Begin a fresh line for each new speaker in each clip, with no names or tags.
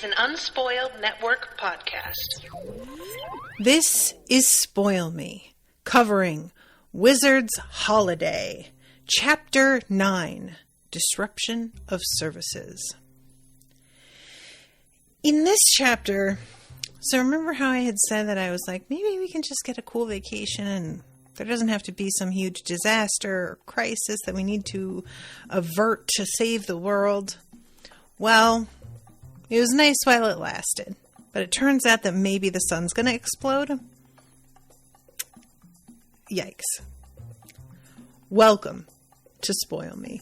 an Unspoiled Network podcast.
This is Spoil Me, covering Wizard's Holiday, Chapter 9, Disruption of Services. In this chapter, so remember how I had said that I was like, maybe we can just get a cool vacation and there doesn't have to be some huge disaster or crisis that we need to avert to save the world. Well, it was nice while it lasted, but it turns out that maybe the sun's going to explode. Yikes. Welcome to Spoil Me.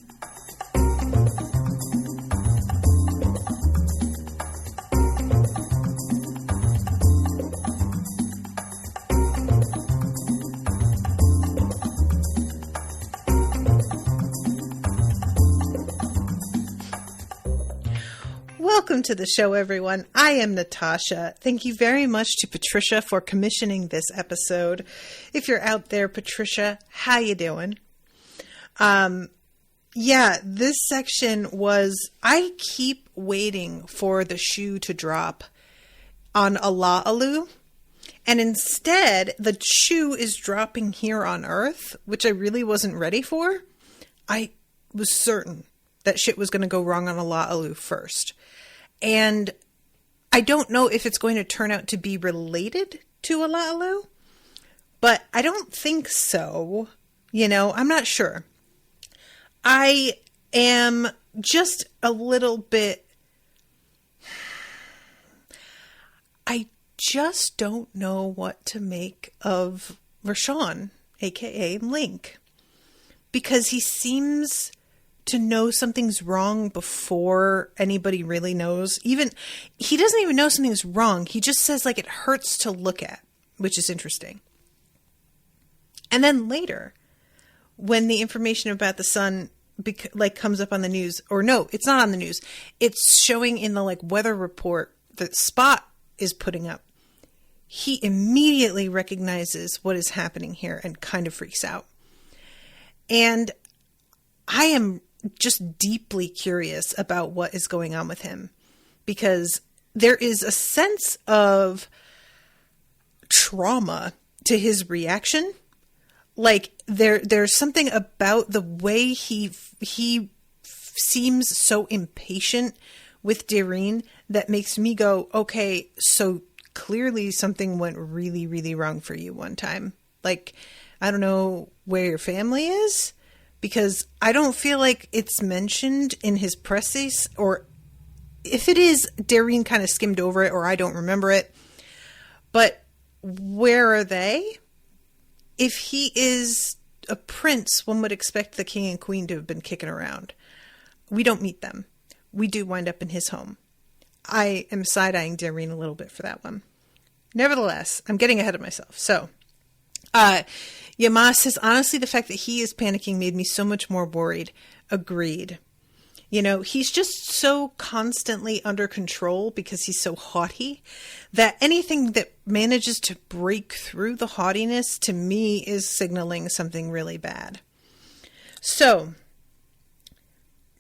Welcome to the show, everyone. I am Natasha. Thank you very much to Patricia for commissioning this episode. If you're out there, Patricia, how you doing? This section was, I keep waiting for the shoe to drop on Alaalu, and instead the shoe is dropping here on Earth, which I really wasn't ready for. I was certain that shit was going to go wrong on Alaalu first. And I don't know if it's going to turn out to be related to Alaalu, but I don't think so. You know, I'm not sure. I am just a little bit... I just don't know what to make of Rashawn, aka Link, because he seems to know something's wrong before anybody really knows. Even he doesn't even know something's wrong. He just says like it hurts to look at, which is interesting. And then later, when the information about the sun comes up on the news, or no, it's not on the news. It's showing in the weather report that Spot is putting up. He immediately recognizes what is happening here and kind of freaks out. And I am just deeply curious about what is going on with him, because there is a sense of trauma to his reaction. Like there's something about the way he seems so impatient with Dareen that makes me go, okay, so clearly something went really, really wrong for you one time. Like, I don't know where your family is, because I don't feel like it's mentioned in his press release, or if it is, Dareen kind of skimmed over it, or I don't remember it. But where are they? If he is a prince, one would expect the king and queen to have been kicking around. We don't meet them. We do wind up in his home. I am side-eyeing Dareen a little bit for that one. Nevertheless, I'm getting ahead of myself. So, Yama says, honestly, the fact that he is panicking made me so much more worried. Agreed. You know, he's just so constantly under control because he's so haughty that anything that manages to break through the haughtiness to me is signaling something really bad. So,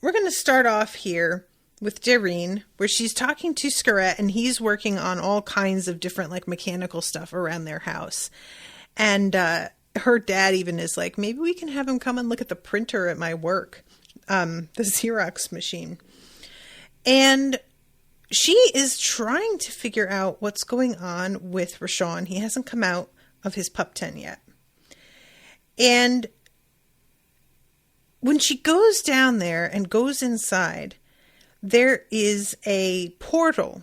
we're going to start off here with Dareen, where she's talking to Scarrett, and he's working on all kinds of different mechanical stuff around their house. And her dad even is like, maybe we can have him come and look at the printer at my work, the Xerox machine. And she is trying to figure out what's going on with Rashawn. He hasn't come out of his pup tent yet. And when she goes down there and goes inside, there is a portal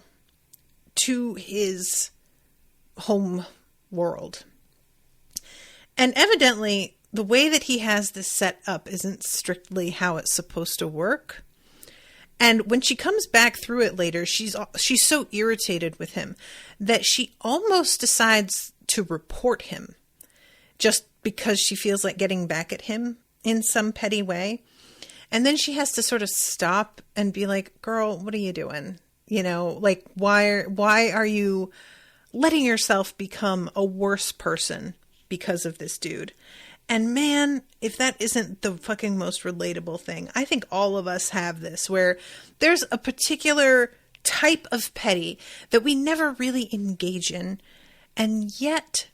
to his home world. And evidently, the way that he has this set up isn't strictly how it's supposed to work. And when she comes back through it later, she's so irritated with him that she almost decides to report him, just because she feels like getting back at him in some petty way. And then she has to sort of stop and be like, girl, what are you doing? You know, like, why are you letting yourself become a worse person because of this dude? And man, if that isn't the fucking most relatable thing, I think all of us have this, where there's a particular type of petty that we never really engage in, and yet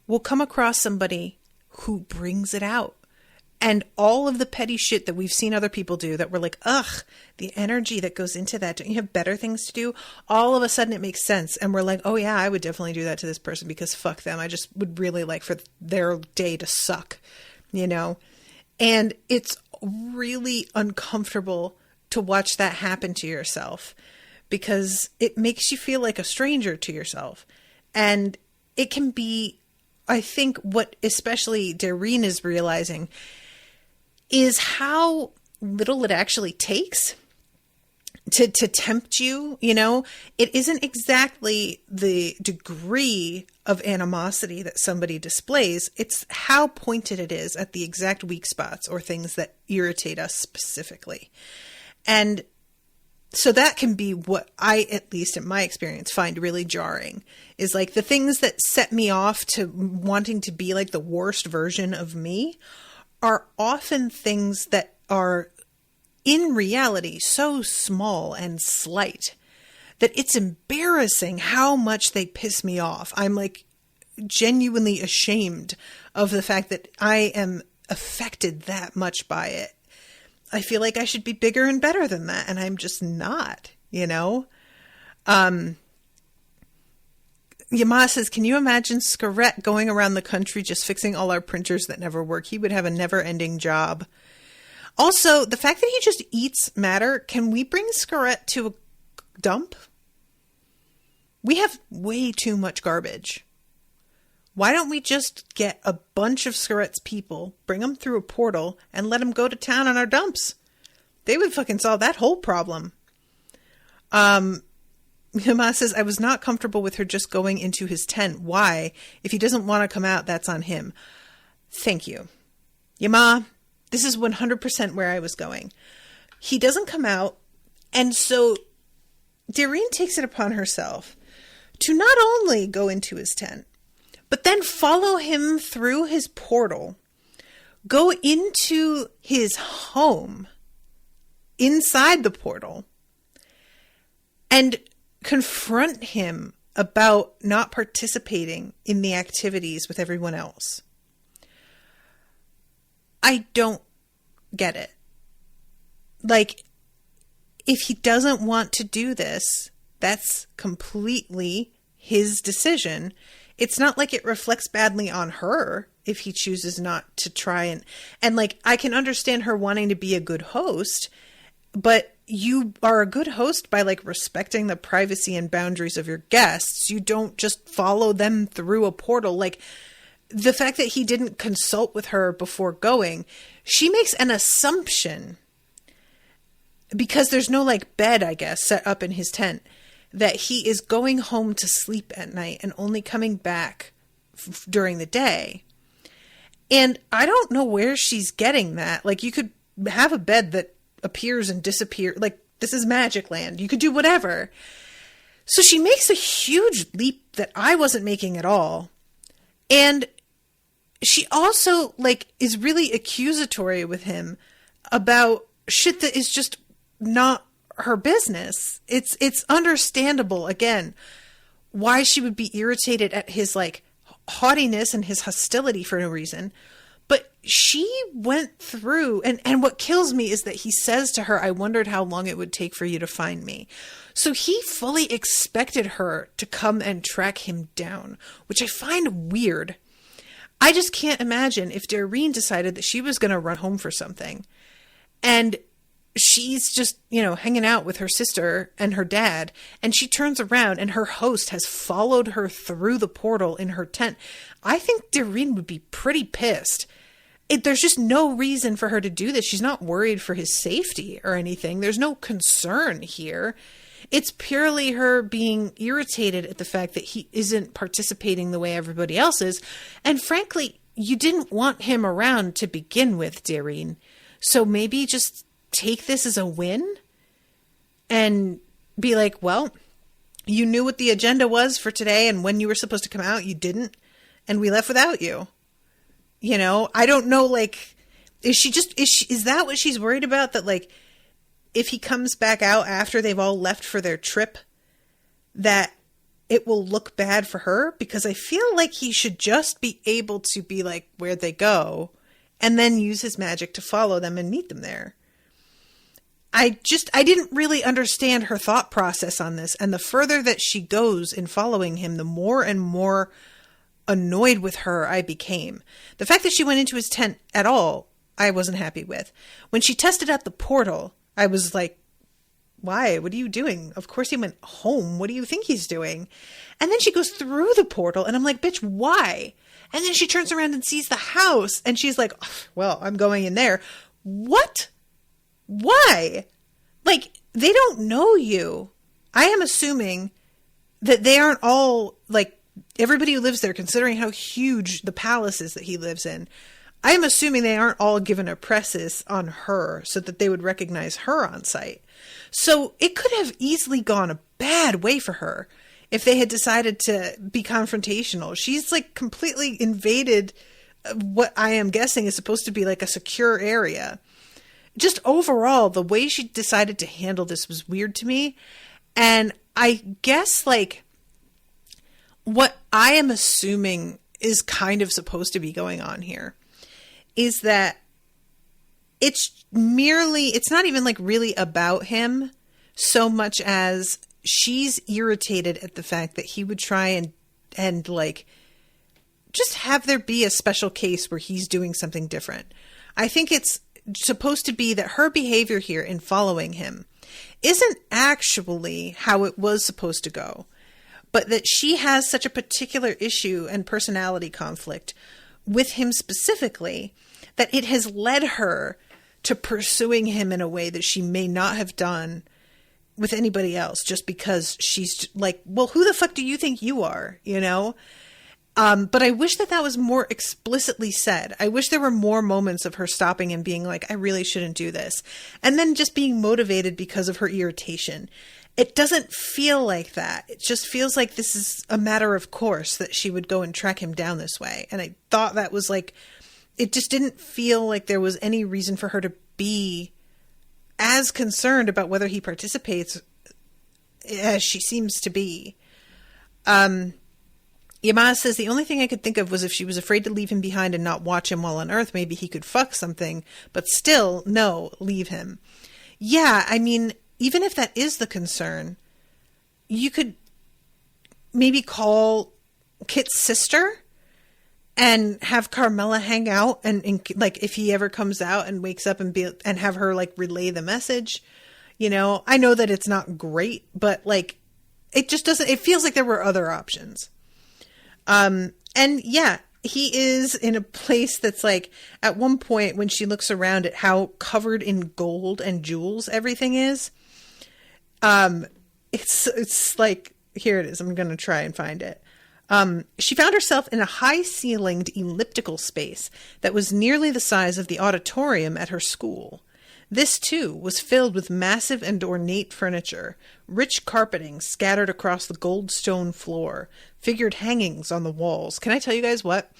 we'll come across somebody who brings it out. And all of the petty shit that we've seen other people do that we're like, ugh, the energy that goes into that. Don't you have better things to do? All of a sudden it makes sense. And we're like, oh yeah, I would definitely do that to this person because fuck them. I just would really like for their day to suck, you know? And it's really uncomfortable to watch that happen to yourself because it makes you feel like a stranger to yourself. And it can be, I think what especially Dareen is realizing is how little it actually takes to tempt you. You know, it isn't exactly the degree of animosity that somebody displays. It's how pointed it is at the exact weak spots or things that irritate us specifically. And so that can be what I, at least in my experience, find really jarring, is like the things that set me off to wanting to be like the worst version of me are often things that are in reality so small and slight that it's embarrassing how much they piss me off. I'm like genuinely ashamed of the fact that I am affected that much by it. I feel like I should be bigger and better than that, and I'm just not, you know? Yama says, can you imagine Scarrett going around the country just fixing all our printers that never work? He would have a never-ending job. Also, the fact that he just eats matter, can we bring Scarrett to a dump? We have way too much garbage. Why don't we just get a bunch of Scarrett's people, bring them through a portal, and let them go to town on our dumps? They would fucking solve that whole problem. Yama says, I was not comfortable with her just going into his tent. Why? If he doesn't want to come out, that's on him. Thank you. Yama, this is 100% where I was going. He doesn't come out, and so Dareen takes it upon herself to not only go into his tent, but then follow him through his portal, go into his home, inside the portal, and confront him about not participating in the activities with everyone else. I don't get it. Like, if he doesn't want to do this, that's completely his decision. It's not like it reflects badly on her if he chooses not to try and like, I can understand her wanting to be a good host, but you are a good host by like respecting the privacy and boundaries of your guests. You don't just follow them through a portal. Like, the fact that he didn't consult with her before going, she makes an assumption because there's no like bed, I guess, set up in his tent, that he is going home to sleep at night and only coming back during the day. And I don't know where she's getting that. Like, you could have a bed that appears and disappears. Like, this is Magic Land. You could do whatever. So she makes a huge leap that I wasn't making at all. And she also like is really accusatory with him about shit that is just not her business. It's understandable, again, why she would be irritated at his like haughtiness and his hostility for no reason. But she went through, and what kills me is that he says to her, I wondered how long it would take for you to find me. So he fully expected her to come and track him down, which I find weird. I just can't imagine if Dareen decided that she was going to run home for something, and she's just, you know, hanging out with her sister and her dad, and she turns around and her host has followed her through the portal in her tent. I think Dareen would be pretty pissed. There's just no reason for her to do this. She's not worried for his safety or anything. There's no concern here. It's purely her being irritated at the fact that he isn't participating the way everybody else is. And frankly, you didn't want him around to begin with, Dareen. So maybe just take this as a win and be like, well, you knew what the agenda was for today, and when you were supposed to come out, you didn't, and we left without you. You know, I don't know, like, is that what she's worried about? That, like, if he comes back out after they've all left for their trip, that it will look bad for her, because I feel like he should just be able to be like, where'd they go? And then use his magic to follow them and meet them there. I didn't really understand her thought process on this. And the further that she goes in following him, the more and more annoyed with her I became. The fact that she went into his tent at all, I wasn't happy with. When she tested out the portal, I was like, why? What are you doing? Of course he went home. What do you think he's doing? And then she goes through the portal and I'm like, bitch, why? And then she turns around and sees the house and she's like, oh, well, I'm going in there. What? Why? Like, they don't know you. I am assuming that they aren't all, like, everybody who lives there, considering how huge the palace is that he lives in, I am assuming they aren't all given a presses on her so that they would recognize her on sight. So it could have easily gone a bad way for her if they had decided to be confrontational. She's like completely invaded what I am guessing is supposed to be like a secure area. Just overall, the way she decided to handle this was weird to me. And I guess like what I am assuming is kind of supposed to be going on here is that it's not even like really about him so much as she's irritated at the fact that he would try and like just have there be a special case where he's doing something different. I think it's supposed to be that her behavior here in following him isn't actually how it was supposed to go, but that she has such a particular issue and personality conflict with him specifically that it has led her to pursuing him in a way that she may not have done with anybody else, just because she's like, well, who the fuck do you think you are? You know? But I wish that was more explicitly said. I wish there were more moments of her stopping and being like, I really shouldn't do this. And then just being motivated because of her irritation. It doesn't feel like that. It just feels like this is a matter of course that she would go and track him down this way. And I thought that was like, it just didn't feel like there was any reason for her to be as concerned about whether he participates as she seems to be. Yamada says, the only thing I could think of was if she was afraid to leave him behind and not watch him while on Earth, maybe he could fuck something, but still, no, leave him. Yeah, I mean, even if that is the concern, you could maybe call Kit's sister and have Carmela hang out and like if he ever comes out and wakes up and have her like relay the message. You know, I know that it's not great, but like it just doesn't, it feels like there were other options. And yeah, he is in a place that's like, at one point when she looks around at how covered in gold and jewels everything is, it's like, here it is. I'm going to try and find it. She found herself in a high-ceilinged elliptical space that was nearly the size of the auditorium at her school. This, too, was filled with massive and ornate furniture, rich carpeting scattered across the gold stone floor, figured hangings on the walls. Can I tell you guys what?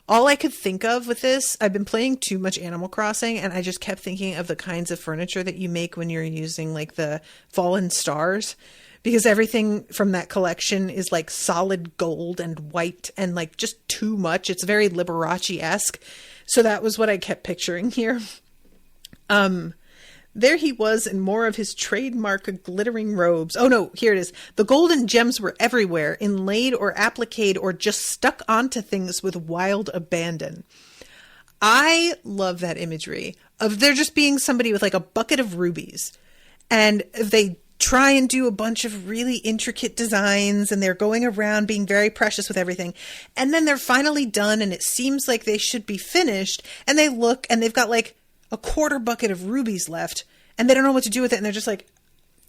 All I could think of with this, I've been playing too much Animal Crossing, and I just kept thinking of the kinds of furniture that you make when you're using, like, the fallen stars. Because everything from that collection is, like, solid gold and white and, like, just too much. It's very Liberace-esque. So that was what I kept picturing here. There he was in more of his trademark glittering robes. Oh no, here it is. The golden gems were everywhere, inlaid or appliqued or just stuck onto things with wild abandon. I love that imagery of there just being somebody with like a bucket of rubies, and they try and do a bunch of really intricate designs, and they're going around being very precious with everything. And then they're finally done, and it seems like they should be finished, and they look and they've got like a quarter bucket of rubies left, and they don't know what to do with it, and they're just like,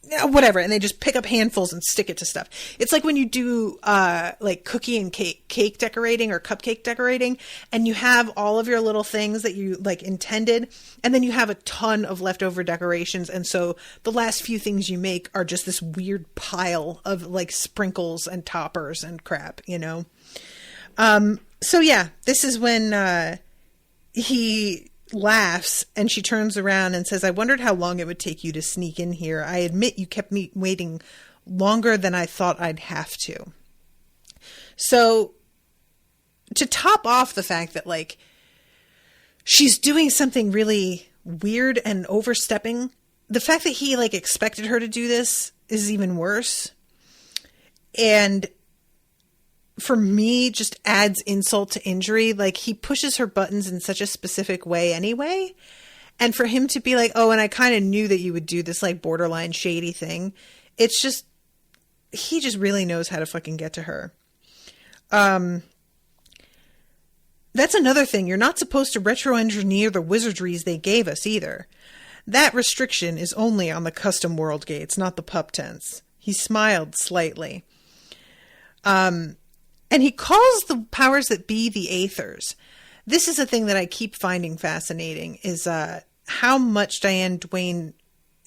yeah, whatever, and they just pick up handfuls and stick it to stuff. It's like when you do like cookie and cake decorating or cupcake decorating, and you have all of your little things that you like intended, and then you have a ton of leftover decorations, and so the last few things you make are just this weird pile of like sprinkles and toppers and crap, you know? So yeah, this is when he laughs and she turns around and says, I wondered how long it would take you to sneak in here. I admit you kept me waiting longer than I thought I'd have to. So to top off the fact that like she's doing something really weird and overstepping, the fact that he like expected her to do this is even worse. And for me, just adds insult to injury. Like, he pushes her buttons in such a specific way anyway. And for him to be like, oh, and I kind of knew that you would do this, like, borderline shady thing. It's just, he just really knows how to fucking get to her. That's another thing. You're not supposed to retro-engineer the wizardries they gave us either. That restriction is only on the custom world gates, not the pup tents. He smiled slightly. And he calls the powers that be the Aethers. This is a thing that I keep finding fascinating, is how much Diane Duane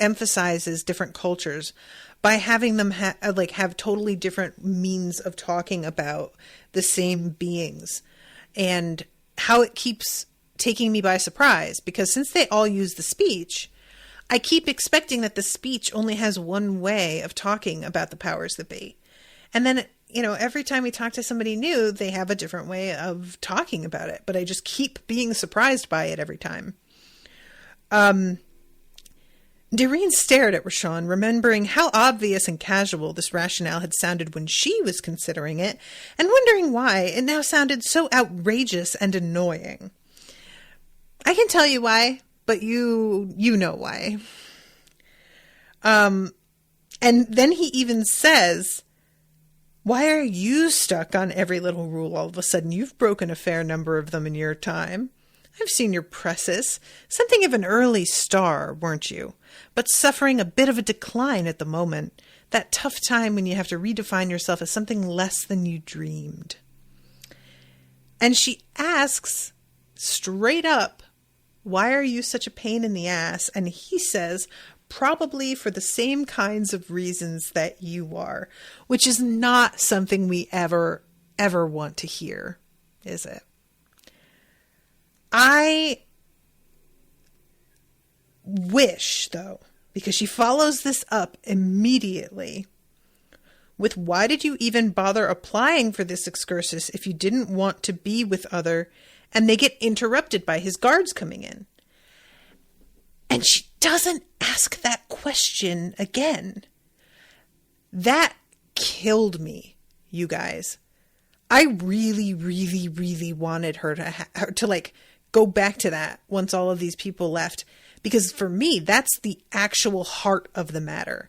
emphasizes different cultures by having them have totally different means of talking about the same beings. And how it keeps taking me by surprise, because since they all use the speech, I keep expecting that the speech only has one way of talking about the powers that be. And then, you know, every time we talk to somebody new, they have a different way of talking about it. But I just keep being surprised by it every time. Doreen stared at Rashawn, remembering how obvious and casual this rationale had sounded when she was considering it, and wondering why it now sounded so outrageous and annoying. I can tell you why, but you know why. And then he even says, why are you stuck on every little rule all of a sudden? You've broken a fair number of them in your time. I've seen your presses. Something of an early star, weren't you? But suffering a bit of a decline at the moment. That tough time when you have to redefine yourself as something less than you dreamed. And she asks straight up, why are you such a pain in the ass? And he says, probably for the same kinds of reasons that you are, which is not something we ever want to hear, is it? I wish, though, because she follows this up immediately with, why did you even bother applying for this excursus if you didn't want to be with other, and they get interrupted by his guards coming in? And she doesn't ask that question again. That killed me, you guys. I really, really, really wanted her to like go back to that once all of these people left. Because for me, that's the actual heart of the matter.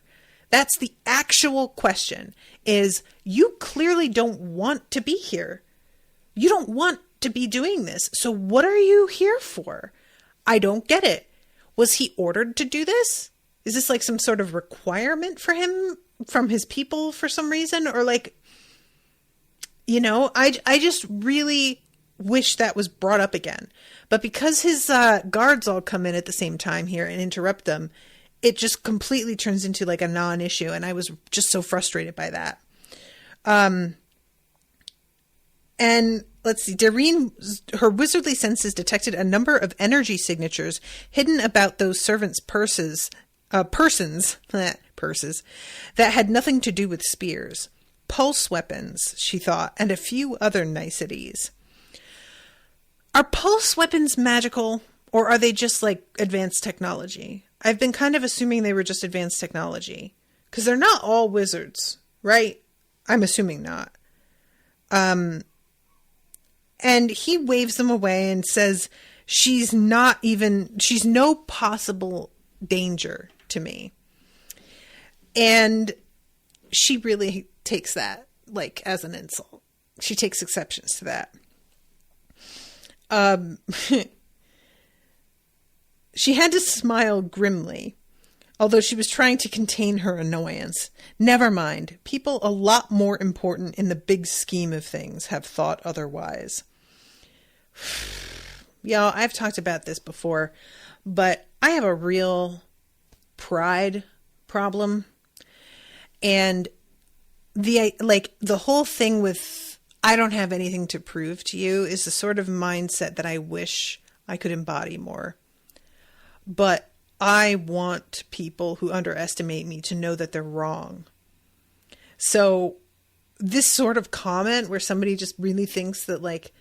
That's the actual question, is you clearly don't want to be here. You don't want to be doing this. So what are you here for? I don't get it. Was he ordered to do this? Is this like some sort of requirement for him from his people for some reason? Or like, you know, I just really wish that was brought up again. But because his guards all come in at the same time here and interrupt them, it just completely turns into like a non-issue. And I was just so frustrated by that. And let's see, Doreen, her wizardly senses detected a number of energy signatures hidden about those servants' persons that had nothing to do with spears. Pulse weapons, she thought, and a few other niceties. Are pulse weapons magical, or are they just like advanced technology? I've been kind of assuming they were just advanced technology, because they're not all wizards, right? I'm assuming not. And he waves them away and says, she's no possible danger to me. And she really takes that like as an insult. She takes exceptions to that. She had to smile grimly, although she was trying to contain her annoyance. Never mind. People a lot more important in the big scheme of things have thought otherwise. Y'all, I've talked about this before, but I have a real pride problem. And the whole thing with I don't have anything to prove to you is the sort of mindset that I wish I could embody more. But I want people who underestimate me to know that they're wrong. So this sort of comment where somebody just really thinks that like,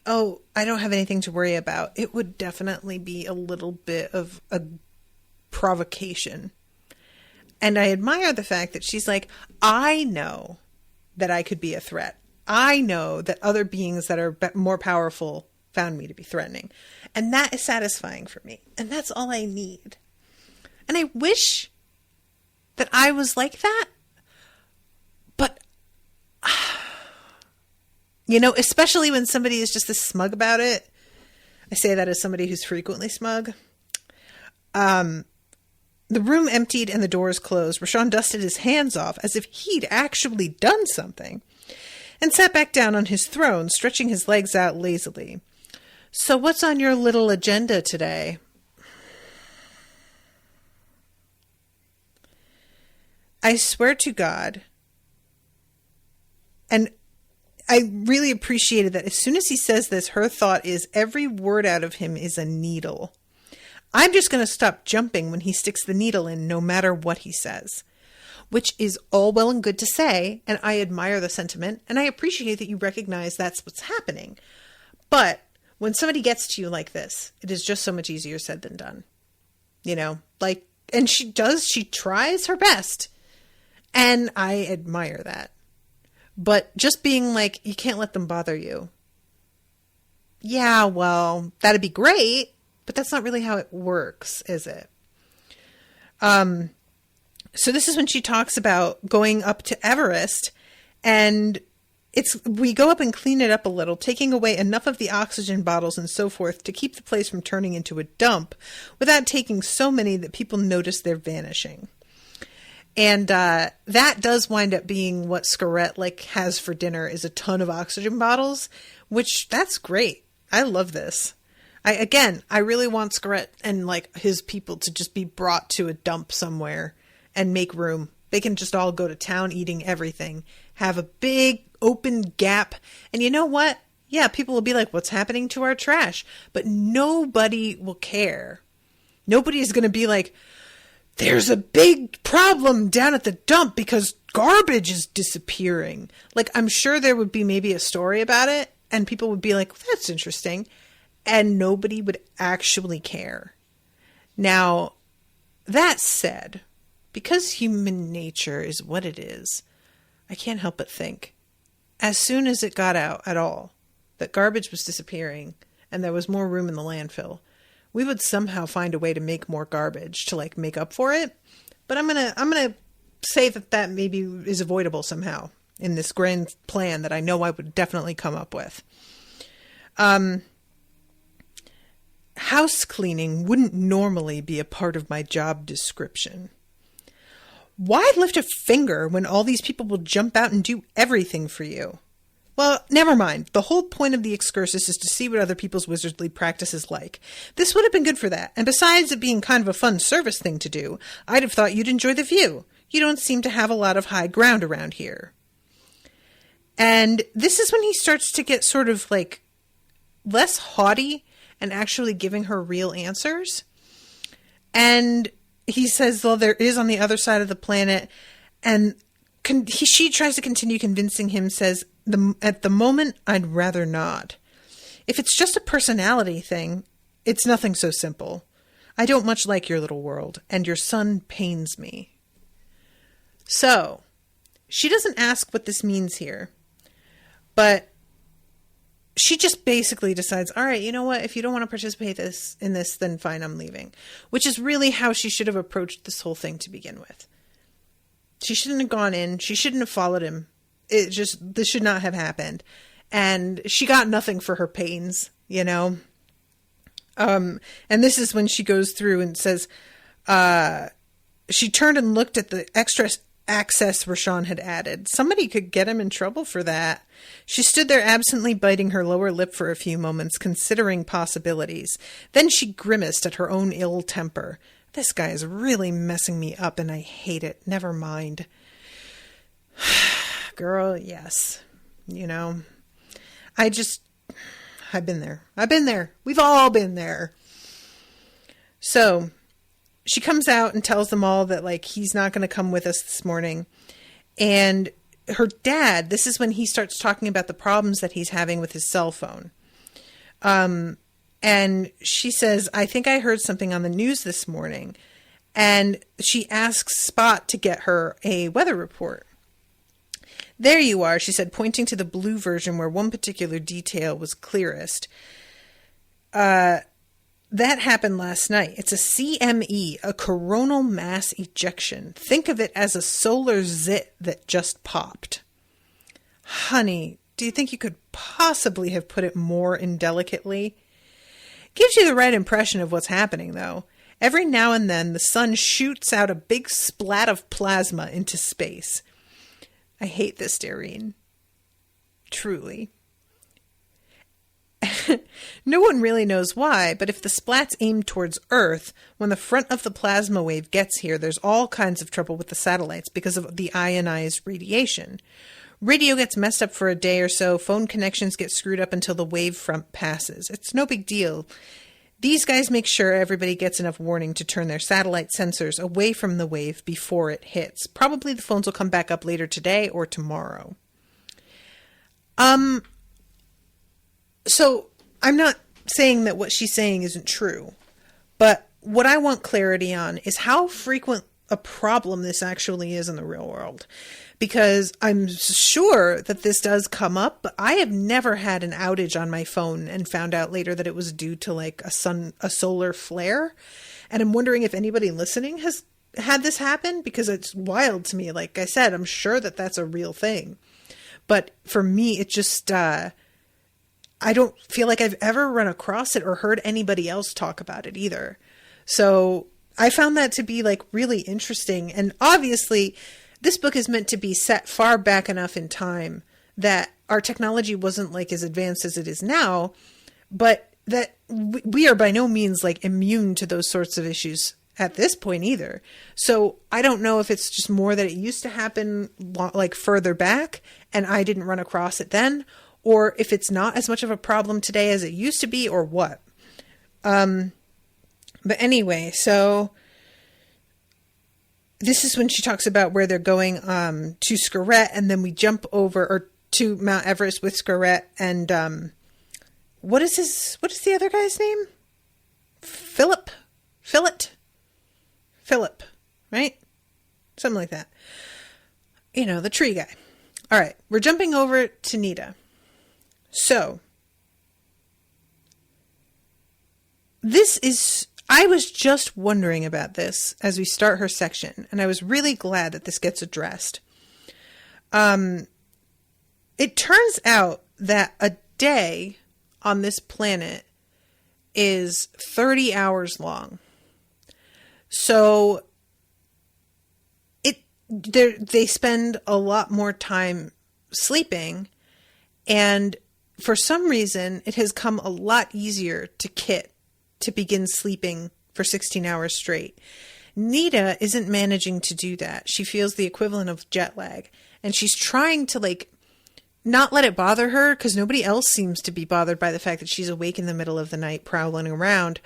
oh, I don't have anything to worry about, it would definitely be a little bit of a provocation. And I admire the fact that she's like, I know that I could be a threat. I know that other beings that are more powerful found me to be threatening. And that is satisfying for me. And that's all I need. And I wish that I was like that. But, you know, especially when somebody is just as smug about it. I say that as somebody who's frequently smug. The room emptied and the doors closed. Rashawn dusted his hands off as if he'd actually done something and sat back down on his throne, stretching his legs out lazily. So what's on your little agenda today? I swear to God, and I really appreciated that as soon as he says this, her thought is every word out of him is a needle. I'm just going to stop jumping when he sticks the needle in no matter what he says, which is all well and good to say, and I admire the sentiment, and I appreciate that you recognize that's what's happening. But when somebody gets to you like this, it is just so much easier said than done. You know, like, and she tries her best, and I admire that. But just being like, you can't let them bother you. Yeah, well, that'd be great. But that's not really how it works, is it? So this is when she talks about going up to Everest, and we go up and clean it up a little, taking away enough of the oxygen bottles and so forth to keep the place from turning into a dump without taking so many that people notice they're vanishing. And that does wind up being what Scarrett has for dinner is a ton of oxygen bottles, which that's great. I love this. I really want Scarrett and his people to just be brought to a dump somewhere and make room. They can just all go to town eating everything, have a big open gap. And you know what? Yeah, people will be like, what's happening to our trash? But nobody will care. Nobody is going to be like, there's a big problem down at the dump because garbage is disappearing. I'm sure there would be maybe a story about it and people would be like, that's interesting. And nobody would actually care. Now, that said, because human nature is what it is, I can't help but think, as soon as it got out at all, that garbage was disappearing and there was more room in the landfill, we would somehow find a way to make more garbage to make up for it. But I'm gonna say that maybe is avoidable somehow in this grand plan that I know I would definitely come up with. House cleaning wouldn't normally be a part of my job description. Why lift a finger when all these people will jump out and do everything for you? Well, never mind. The whole point of the excursus is to see what other people's wizardly practice is like. This would have been good for that. And besides it being kind of a fun service thing to do, I'd have thought you'd enjoy the view. You don't seem to have a lot of high ground around here. And this is when he starts to get sort of less haughty and actually giving her real answers. And he says, well, there is on the other side of the planet. And she tries to continue convincing him, says, at the moment, I'd rather not. If it's just a personality thing, it's nothing so simple. I don't much like your little world, and your son pains me. So, she doesn't ask what this means here, but she just basically decides, all right, you know what? If you don't want to participate in this, then fine, I'm leaving. Which is really how she should have approached this whole thing to begin with. She shouldn't have gone in. She shouldn't have followed him. This should not have happened. And she got nothing for her pains, you know? And this is when she goes through and says, she turned and looked at the extra access Rashawn had added. Somebody could get him in trouble for that. She stood there absently biting her lower lip for a few moments, considering possibilities. Then she grimaced at her own ill temper. This guy is really messing me up and I hate it. Never mind. Girl, yes. You know, I just... I've been there. I've been there. We've all been there. So she comes out and tells them all that, like, he's not going to come with us this morning. And her dad, this is when he starts talking about the problems that he's having with his cell phone. And she says, I think I heard something on the news this morning. And she asks Spot to get her a weather report. There you are, she said, pointing to the blue version where one particular detail was clearest. That happened last night. It's a CME, a coronal mass ejection. Think of it as a solar zit that just popped. Honey, do you think you could possibly have put it more indelicately? Gives you the right impression of what's happening, though. Every now and then, the sun shoots out a big splat of plasma into space. I hate this, Darine. Truly. No one really knows why, but if the splats aim towards Earth, when the front of the plasma wave gets here, there's all kinds of trouble with the satellites because of the ionized radiation. Radio gets messed up for a day or so, phone connections get screwed up until the wave front passes. It's no big deal. These guys make sure everybody gets enough warning to turn their satellite sensors away from the wave before it hits. Probably the phones will come back up later today or tomorrow. So I'm not saying that what she's saying isn't true, but what I want clarity on is how frequent a problem this actually is in the real world. Because I'm sure that this does come up, but I have never had an outage on my phone and found out later that it was due to like a solar flare. And I'm wondering if anybody listening has had this happen, because it's wild to me. Like I said, I'm sure that that's a real thing. But for me, it just, I don't feel like I've ever run across it or heard anybody else talk about it either. So I found that to be like really interesting. And obviously, this book is meant to be set far back enough in time that our technology wasn't like as advanced as it is now, but that we are by no means like immune to those sorts of issues at this point either. So I don't know if it's just more that it used to happen like further back and I didn't run across it then, or if it's not as much of a problem today as it used to be, or what. But anyway, so this is when she talks about where they're going to Scarrett, and then we jump over or to Mount Everest with Scarrett, and what is the other guy's name? Philip, right? Something like that. You know, the tree guy. All right, we're jumping over to Nita. So I was just wondering about this as we start her section, and I was really glad that this gets addressed. It turns out that a day on this planet is 30 hours long. So they spend a lot more time sleeping, and for some reason, it has come a lot easier to Kit to begin sleeping for 16 hours straight. Nita isn't managing to do that. She feels the equivalent of jet lag, and she's trying to like not let it bother her, because nobody else seems to be bothered by the fact that she's awake in the middle of the night prowling around.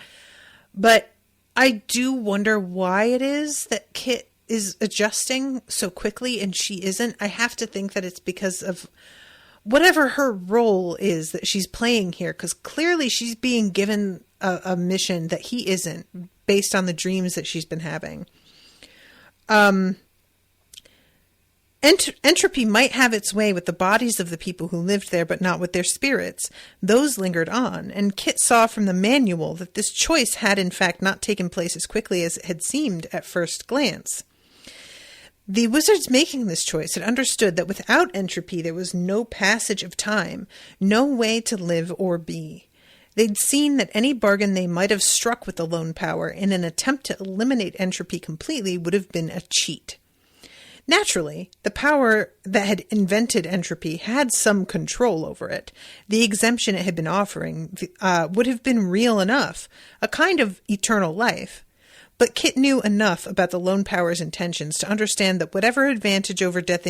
But I do wonder why it is that Kit is adjusting so quickly and she isn't. I have to think that it's because of whatever her role is that she's playing here, because clearly she's being given a mission that he isn't, based on the dreams that she's been having. Entropy might have its way with the bodies of the people who lived there, but not with their spirits. Those lingered on, and Kit saw from the manual that this choice had in fact not taken place as quickly as it had seemed at first glance. The wizards making this choice had understood that without entropy there was no passage of time, no way to live or be. They'd seen that any bargain they might have struck with the lone power in an attempt to eliminate entropy completely would have been a cheat. Naturally, the power that had invented entropy had some control over it. The exemption it had been offering would have been real enough, a kind of eternal life. But Kit knew enough about the Lone Power's intentions to understand that whatever advantage over death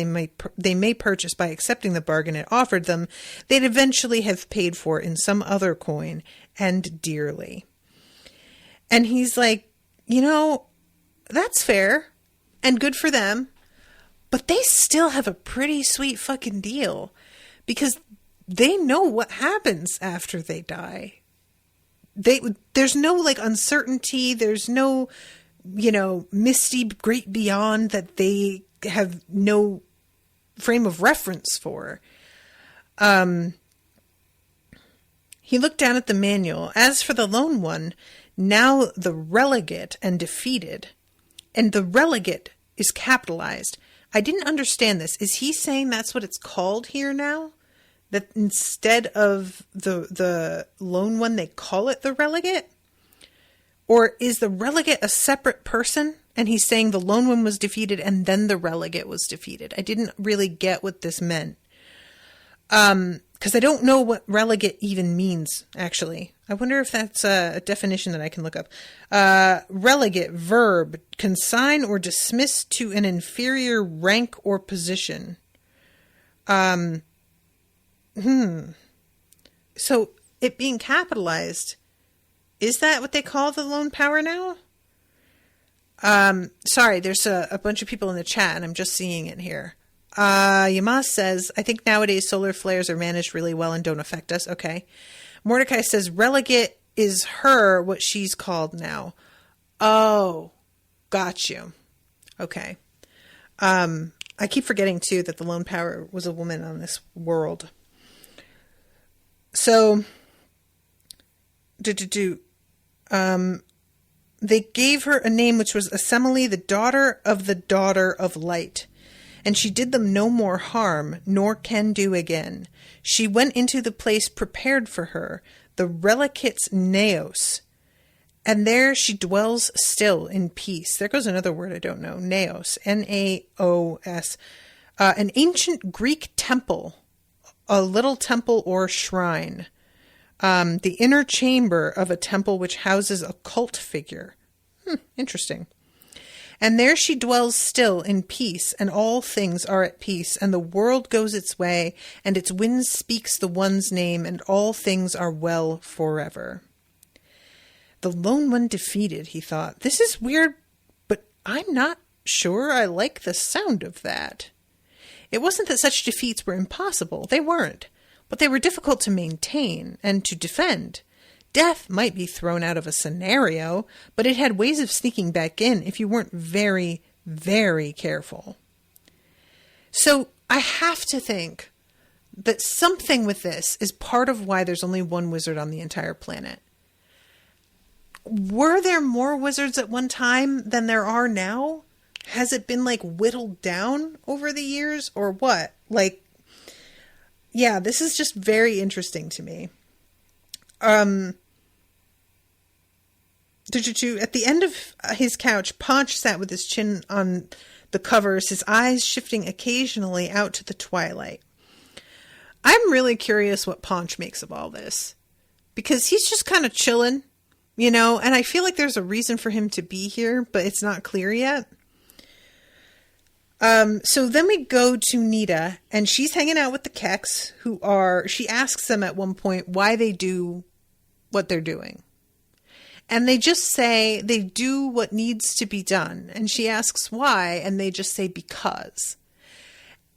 they may purchase by accepting the bargain it offered them, they'd eventually have paid for in some other coin, and dearly. And he's like, that's fair, and good for them, but they still have a pretty sweet fucking deal, because they know what happens after they die. There's no uncertainty. There's no, misty great beyond that they have no frame of reference for. He looked down at the manual. As for the lone one, now the relegate and defeated, and the relegate is capitalized. I didn't understand this. Is he saying that's what it's called here now? That instead of the lone one, they call it the relegate? Or is the relegate a separate person? And he's saying the lone one was defeated and then the relegate was defeated. I didn't really get what this meant. Because I don't know what relegate even means, actually. I wonder if that's a definition that I can look up. Relegate, verb, consign or dismiss to an inferior rank or position. So it being capitalized, is that what they call the Lone Power now? Sorry, there's a bunch of people in the chat and I'm just seeing it here. Yamas says, I think nowadays solar flares are managed really well and don't affect us. Okay. Mordecai says, relegate is her, what she's called now. Oh, got you. Okay. I keep forgetting too that the Lone Power was a woman on this world. So, they gave her a name which was Assembly, the daughter of light. And she did them no more harm, nor can do again. She went into the place prepared for her, the relicate's naos. And there she dwells still in peace. There goes another word I don't know. Naos, Naos. An ancient Greek temple. A little temple or shrine. The inner chamber of a temple which houses a cult figure. Interesting. And there she dwells still in peace, and all things are at peace, and the world goes its way, and its wind speaks the one's name, and all things are well forever. The lone one defeated, he thought. This is weird, but I'm not sure I like the sound of that. It wasn't that such defeats were impossible. They weren't. But they were difficult to maintain and to defend. Death might be thrown out of a scenario, but it had ways of sneaking back in if you weren't very, very careful. So I have to think that something with this is part of why there's only one wizard on the entire planet. Were there more wizards at one time than there are now? Has it been whittled down over the years or what? Yeah, this is just very interesting to me. At the end of his couch, Ponch sat with his chin on the covers, his eyes shifting occasionally out to the twilight. I'm really curious what Ponch makes of all this. Because he's just kind of chilling, and I feel like there's a reason for him to be here, but it's not clear yet. So then we go to Nita, and she's hanging out with the Keks, she asks them at one point why they do what they're doing. And they just say they do what needs to be done. And she asks why, and they just say because.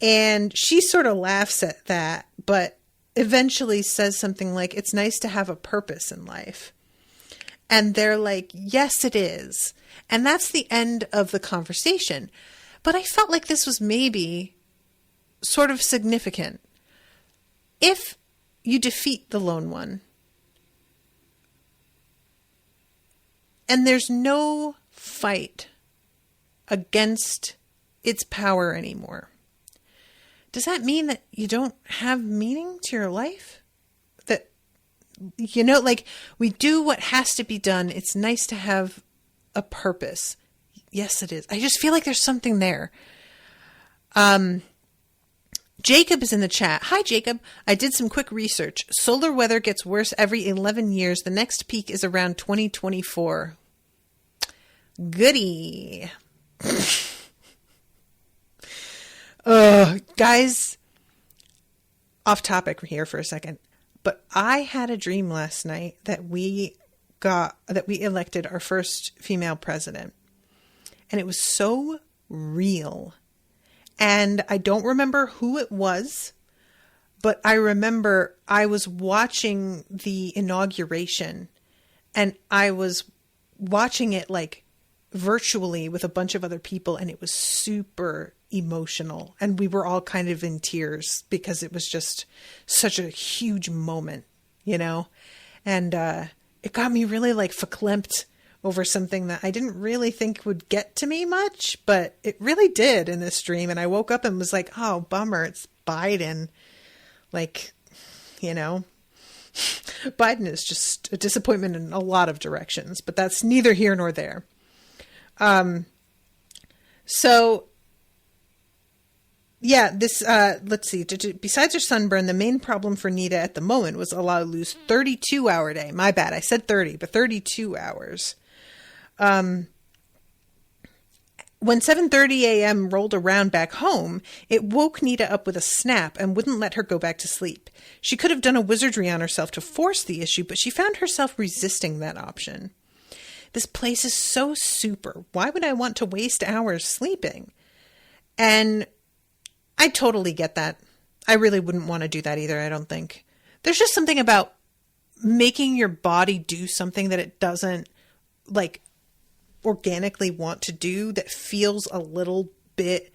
And she sort of laughs at that, but eventually says something like, it's nice to have a purpose in life. And they're like, yes, it is. And that's the end of the conversation. But I felt like this was maybe sort of significant. If you defeat the lone one, and there's no fight against its power anymore, does that mean that you don't have meaning to your life? That, we do what has to be done. It's nice to have a purpose. Yes, it is. I just feel like there's something there. Jacob is in the chat. Hi, Jacob. I did some quick research. Solar weather gets worse every 11 years. The next peak is around 2024. Goody. Guys, off topic here for a second, but I had a dream last night that we elected our first female president, and it was so real. And I don't remember who it was, but I remember I was watching the inauguration, and I was watching it like virtually with a bunch of other people, and it was super emotional, and we were all kind of in tears because it was just such a huge moment, you know, and it got me really like verklempt over something that I didn't really think would get to me much, but it really did in this dream. And I woke up and was like, oh, bummer, it's Biden. Like, you know, Biden is just a disappointment in a lot of directions, but that's neither here nor there. So yeah, this, let's see, besides her sunburn, the main problem for Nita at the moment was Alaalu's 32-hour day. My bad. I said 30, but 32 hours. When 7:30 a.m. rolled around back home, it woke Nita up with a snap and wouldn't let her go back to sleep. She could have done a wizardry on herself to force the issue, but she found herself resisting that option. This place is so super. Why would I want to waste hours sleeping? And I totally get that. I really wouldn't want to do that either, I don't think. There's just something about making your body do something that it doesn't, like, organically want to do that feels a little bit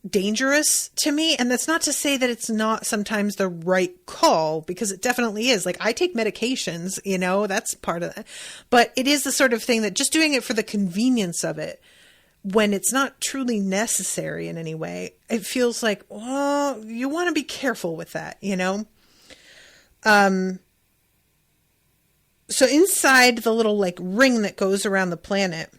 dangerous to me. And that's not to say that it's not sometimes the right call, because it definitely is. Like, I take medications, you know, that's part of that. But it is the sort of thing that just doing it for the convenience of it, when it's not truly necessary in any way, it feels like, well, you want to be careful with that, you know? So inside the little like ring that goes around the planet,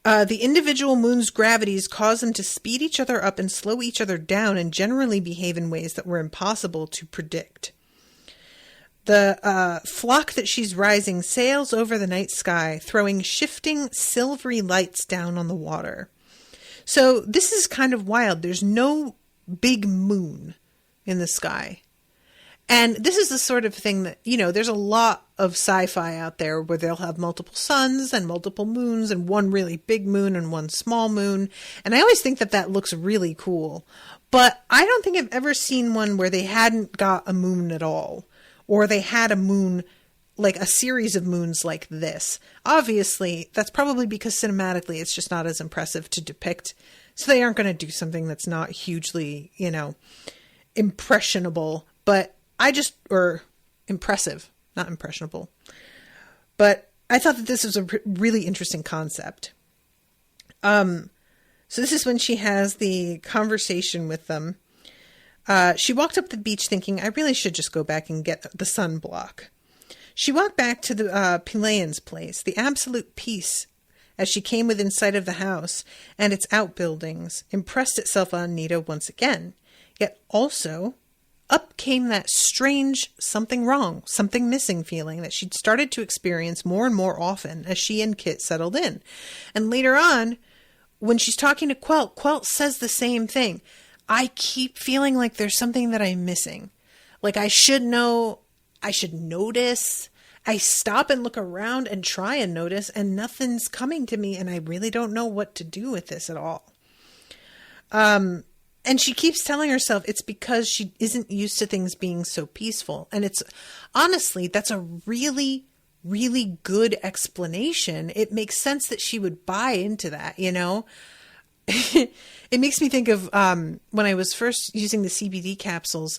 the individual moons' gravities cause them to speed each other up and slow each other down and generally behave in ways that were impossible to predict. The flock that she's rising sails over the night sky, throwing shifting silvery lights down on the water. So this is kind of wild. There's no big moon in the sky. And this is the sort of thing that, you know, there's a lot of sci-fi out there where they'll have multiple suns and multiple moons and one really big moon and one small moon. And I always think that that looks really cool. But I don't think I've ever seen one where they hadn't got a moon at all. Or they had a moon, like a series of moons like this. Obviously, that's probably because cinematically it's just not as impressive to depict. So they aren't going to do something that's not hugely, you know, impressionable. But or impressive, not impressionable. But I thought that this was a really interesting concept. So this is when she has the conversation with them. She walked up the beach thinking, I really should just go back and get the sunblock. She walked back to the Pilean's place, the absolute peace, as she came within sight of the house and its outbuildings, impressed itself on Nita once again. Yet also, up came that strange something wrong, something missing feeling that she'd started to experience more and more often as she and Kit settled in. And later on, when she's talking to Quelt, Quelt says the same thing. I keep feeling like there's something that I'm missing. Like I should know, I should notice. I stop and look around and try and notice, and nothing's coming to me, and I really don't know what to do with this at all. And she keeps telling herself it's because she isn't used to things being so peaceful. And it's honestly, that's a really, really good explanation. It makes sense that she would buy into that, you know? It makes me think of when I was first using the CBD capsules,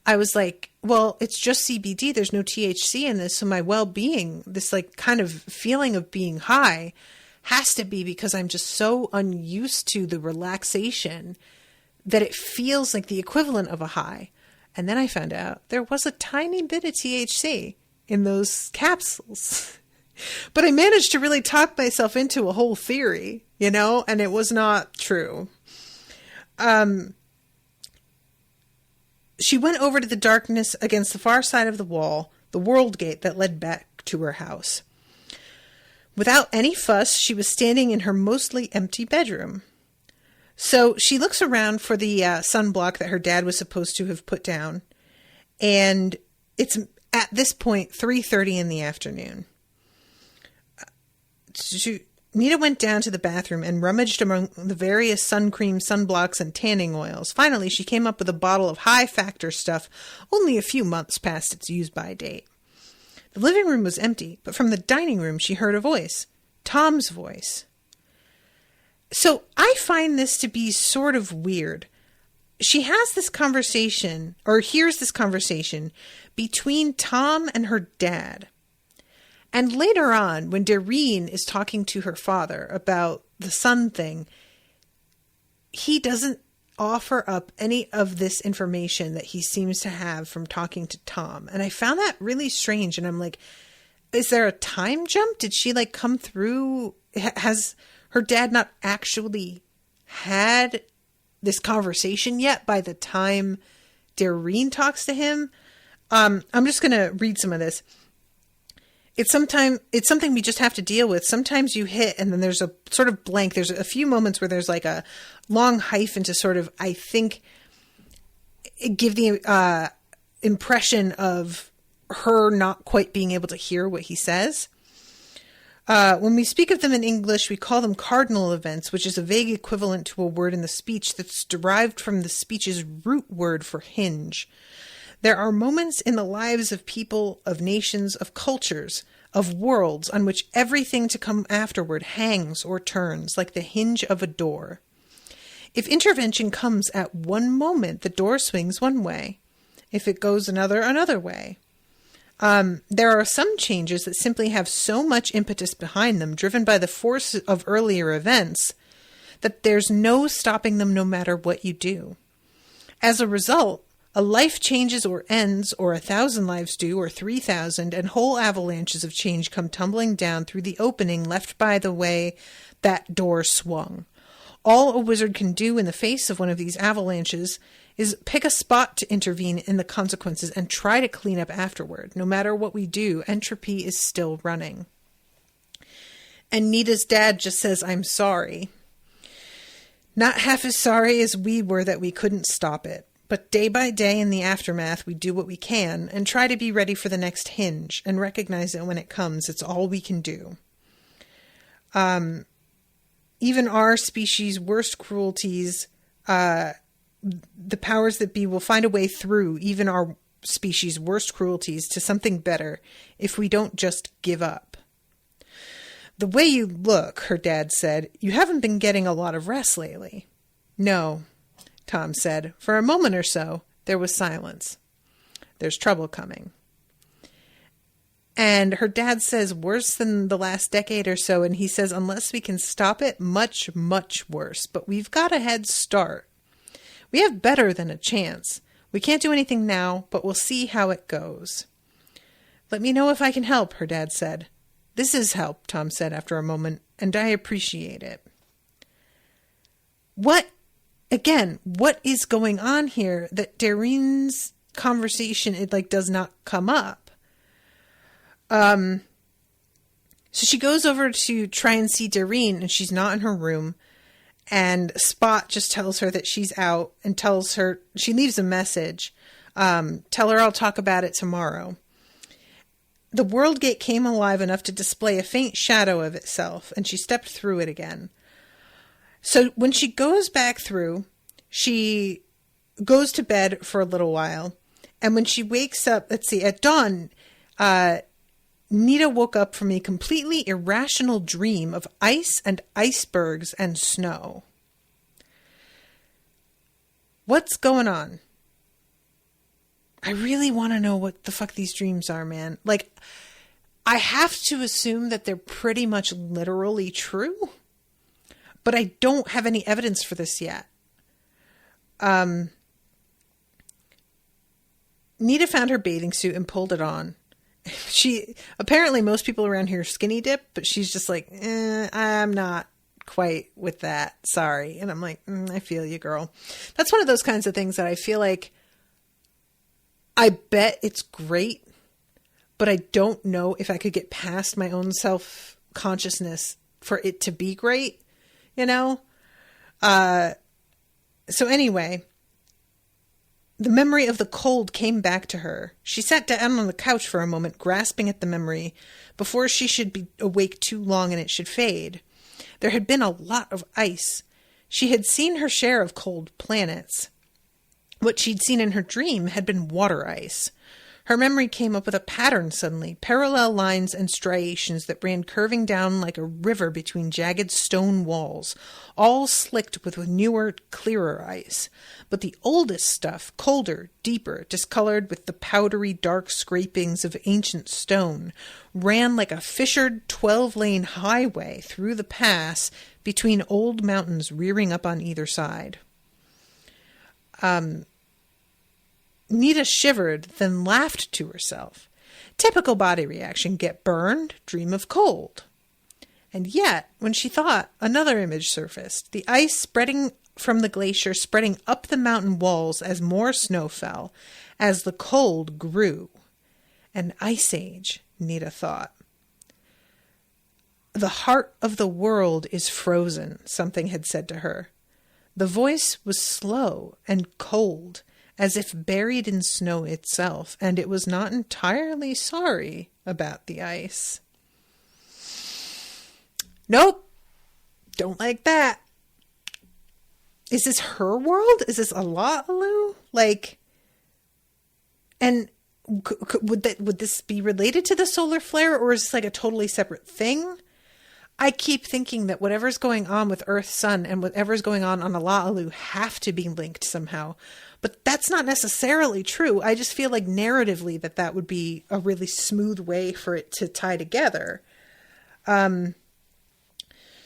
I was like, well, it's just CBD. There's no THC in this. So my well-being, this like kind of feeling of being high has to be because I'm just so unused to the relaxation that it feels like the equivalent of a high. And then I found out there was a tiny bit of THC in those capsules. But I managed to really talk myself into a whole theory, you know, and it was not true. She went over to the darkness against the far side of the wall, the world gate that led back to her house. Without any fuss, she was standing in her mostly empty bedroom. So she looks around for the sunblock that her dad was supposed to have put down. And it's at this point 3:30 in the afternoon. Nita went down to the bathroom and rummaged among the various sun cream, sunblocks, and tanning oils. Finally, she came up with a bottle of high-factor stuff only a few months past its use-by date. The living room was empty, but from the dining room she heard a voice. Tom's voice. So I find this to be sort of weird. She has this conversation, or hears this conversation, between Tom and her dad. And later on, when Doreen is talking to her father about the sun thing, he doesn't offer up any of this information that he seems to have from talking to Tom. And I found that really strange. And I'm like, is there a time jump? Did she like come through? Has her dad not actually had this conversation yet by the time Doreen talks to him? I'm just going to read some of this. It's something we just have to deal with. Sometimes you hit and then there's a sort of blank. There's a few moments where there's like a long hyphen to sort of, I think, give the impression of her not quite being able to hear what he says. When we speak of them in English, we call them cardinal events, which is a vague equivalent to a word in the speech that's derived from the speech's root word for hinge. There are moments in the lives of people, of nations, of cultures, of worlds on which everything to come afterward hangs or turns like the hinge of a door. If intervention comes at one moment, the door swings one way. If it goes another way. There are some changes that simply have so much impetus behind them, driven by the force of earlier events, that there's no stopping them no matter what you do. As a result, a life changes or ends, or 1,000 lives do, or 3,000, and whole avalanches of change come tumbling down through the opening left by the way that door swung. All a wizard can do in the face of one of these avalanches is pick a spot to intervene in the consequences and try to clean up afterward. No matter what we do, entropy is still running. And Nita's dad just says, "I'm sorry." Not half as sorry as we were that we couldn't stop it. But day by day in the aftermath, we do what we can and try to be ready for the next hinge and recognize that when it comes, it's all we can do. Even our species' worst cruelties, the powers that be will find a way through even our species' worst cruelties to something better if we don't just give up. "The way you look," her dad said, "you haven't been getting a lot of rest lately." "No," Tom said. For a moment or so, there was silence. "There's trouble coming." And her dad says, "Worse than the last decade or so," and he says, "Unless we can stop it, much, much worse. But we've got a head start. We have better than a chance. We can't do anything now, but we'll see how it goes." "Let me know if I can help," her dad said. "This is help," Tom said after a moment, "and I appreciate it." What is going on here that Doreen's conversation, it does not come up? So she goes over to try and see Doreen, and she's not in her room. And Spot just tells her that she's out and tells her, she leaves a message. Tell her I'll talk about it tomorrow. The world gate came alive enough to display a faint shadow of itself, and she stepped through it again. So when she goes back through, she goes to bed for a little while. And when she wakes up, at dawn, Nita woke up from a completely irrational dream of ice and icebergs and snow. What's going on? I really want to know what the fuck these dreams are, man. I have to assume that they're pretty much literally true, but I don't have any evidence for this yet. Nita found her bathing suit and pulled it on. Apparently most people around here skinny dip, but she's just like, I'm not quite with that. Sorry. And I'm like, I feel you, girl. That's one of those kinds of things that I feel like I bet it's great, but I don't know if I could get past my own self consciousness for it to be great, you know? So anyway, the memory of the cold came back to her. She sat down on the couch for a moment, grasping at the memory, before she should be awake too long and it should fade. There had been a lot of ice. She had seen her share of cold planets. What she'd seen in her dream had been water ice. Her memory came up with a pattern suddenly, parallel lines and striations that ran curving down like a river between jagged stone walls, all slicked with newer, clearer ice. But the oldest stuff, colder, deeper, discolored with the powdery, dark scrapings of ancient stone, ran like a fissured 12-lane highway through the pass between old mountains rearing up on either side. Nita shivered, then laughed to herself. Typical body reaction: get burned, dream of cold. And yet, when she thought, another image surfaced. The ice spreading from the glacier, spreading up the mountain walls as more snow fell, as the cold grew. An ice age, Nita thought. The heart of the world is frozen, something had said to her. The voice was slow and cold, as if buried in snow itself, and it was not entirely sorry about the ice. Nope, don't like that. Is this her world? Is this Alaalu? Like, and would this be related to the solar flare, or is this like a totally separate thing? I keep thinking that whatever's going on with Earth, Sun, and whatever's going on Alaalu have to be linked somehow. But that's not necessarily true. I just feel like narratively that would be a really smooth way for it to tie together.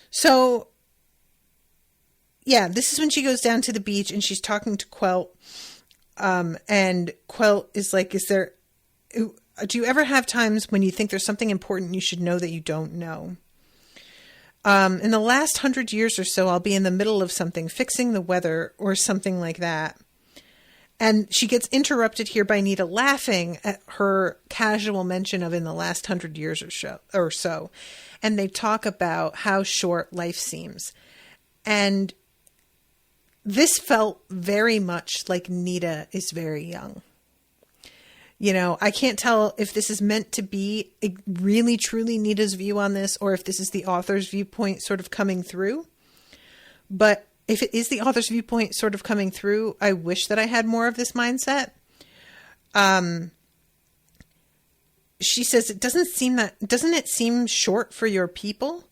So, yeah, this is when she goes down to the beach and she's talking to Quelt. And Quelt is like, do you ever have times when you think there's something important you should know that you don't know? In the last 100 years or so, I'll be in the middle of something, fixing the weather or something like that. And she gets interrupted here by Nita laughing at her casual mention of in the last 100 years or so. And they talk about how short life seems. And this felt very much like Nita is very young. You know, I can't tell if this is meant to be really, truly Nita's view on this, or if this is the author's viewpoint sort of coming through. But if it is the author's viewpoint sort of coming through, I wish that I had more of this mindset. She says, doesn't it seem short for your people?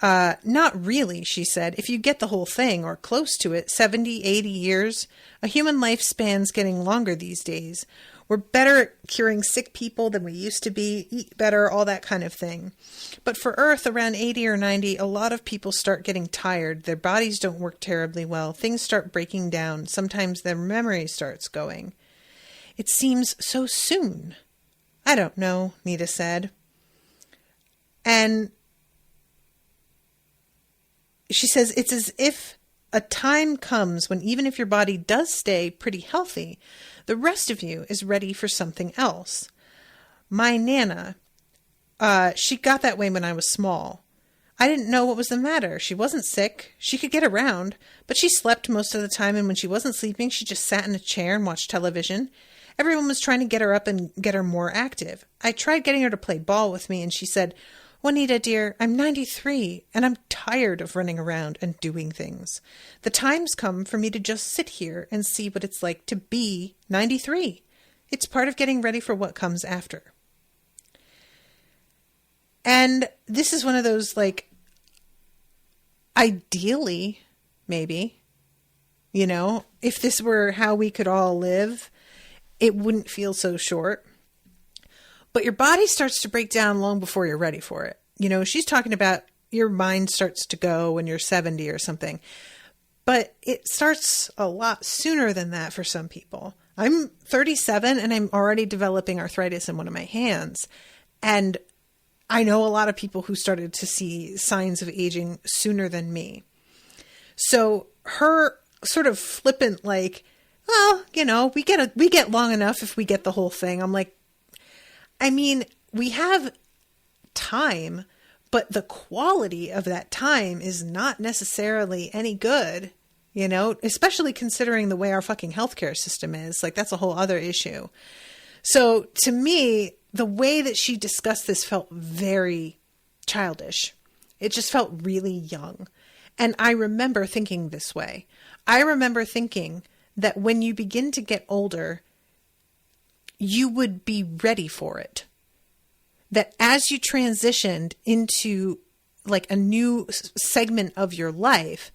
Not really, she said. If you get the whole thing, or close to it, 70, 80 years, a human lifespan's getting longer these days. We're better at curing sick people than we used to be, eat better, all that kind of thing. But for Earth, around 80 or 90, a lot of people start getting tired. Their bodies don't work terribly well. Things start breaking down. Sometimes their memory starts going. It seems so soon. I don't know, Nita said. And she says, it's as if a time comes when even if your body does stay pretty healthy, the rest of you is ready for something else. My Nana, she got that way when I was small. I didn't know what was the matter. She wasn't sick. She could get around, but she slept most of the time, and when she wasn't sleeping, she just sat in a chair and watched television. Everyone was trying to get her up and get her more active. I tried getting her to play ball with me, and she said, Juanita, dear, I'm 93, and I'm tired of running around and doing things. The time's come for me to just sit here and see what it's like to be 93. It's part of getting ready for what comes after. And this is one of those, like, ideally, maybe, you know, if this were how we could all live, it wouldn't feel so short. But your body starts to break down long before you're ready for it. You know, she's talking about your mind starts to go when you're 70 or something. But it starts a lot sooner than that for some people. I'm 37 and I'm already developing arthritis in one of my hands. And I know a lot of people who started to see signs of aging sooner than me. So her sort of flippant, like, well, you know, we get long enough if we get the whole thing. I'm like, I mean, we have time, but the quality of that time is not necessarily any good, you know, especially considering the way our fucking healthcare system is. Like, that's a whole other issue. So to me, the way that she discussed this felt very childish. It just felt really young. And I remember thinking this way. I remember thinking that when you begin to get older, you would be ready for it. That as you transitioned into like a new segment of your life,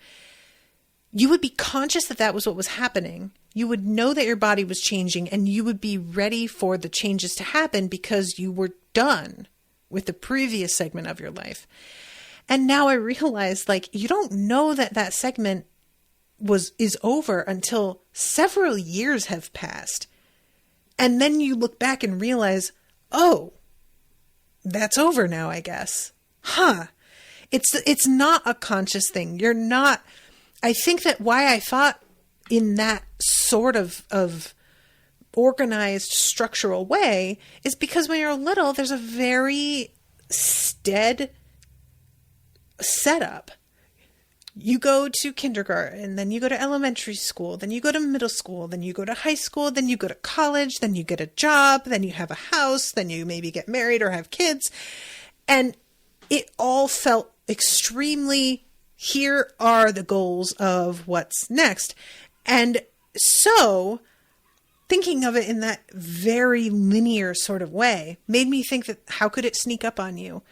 you would be conscious that that was what was happening. You would know that your body was changing, and you would be ready for the changes to happen because you were done with the previous segment of your life. And now I realize, like, you don't know that that segment is over until several years have passed. And then you look back and realize, oh, that's over now, I guess. Huh. It's not a conscious thing. You're not, I think that why I thought in that sort of organized structural way is because when you're little, there's a very stead setup. You go to kindergarten, then you go to elementary school, then you go to middle school, then you go to high school, then you go to college, then you get a job, then you have a house, then you maybe get married or have kids. And it all felt extremely, here are the goals of what's next. And so thinking of it in that very linear sort of way made me think that how could it sneak up on you?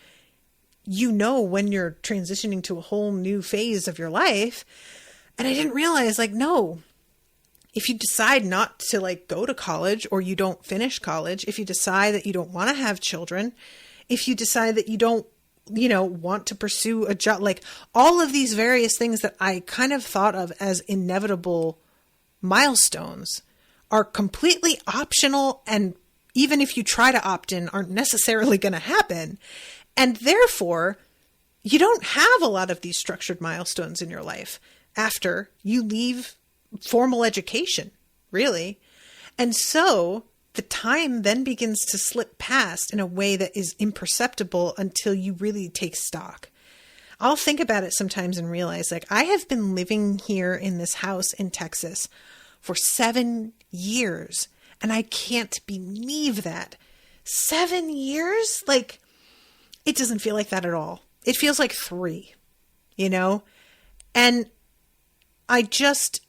You know when you're transitioning to a whole new phase of your life. And I didn't realize, like, no, if you decide not to like go to college, or you don't finish college, if you decide that you don't want to have children, if you decide that you don't, you know, want to pursue a job, like all of these various things that I kind of thought of as inevitable milestones are completely optional. And even if you try to opt in, aren't necessarily going to happen. And therefore, you don't have a lot of these structured milestones in your life after you leave formal education, really. And so the time then begins to slip past in a way that is imperceptible until you really take stock. I'll think about it sometimes and realize, like, I have been living here in this house in Texas for 7 years, and I can't believe that. 7 years? Like, it doesn't feel like that at all. It feels like 3, you know? And I just,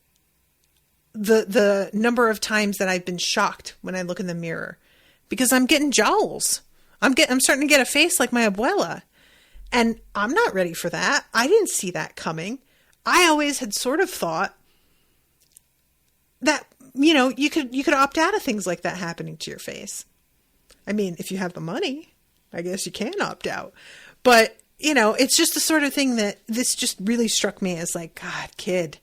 the number of times that I've been shocked when I look in the mirror, because I'm getting jowls. I'm starting to get a face like my abuela. And I'm not ready for that. I didn't see that coming. I always had sort of thought that, you know, you could opt out of things like that happening to your face. I mean, if you have the money, I guess you can opt out. But, you know, it's just the sort of thing that this just really struck me as like, God, kid,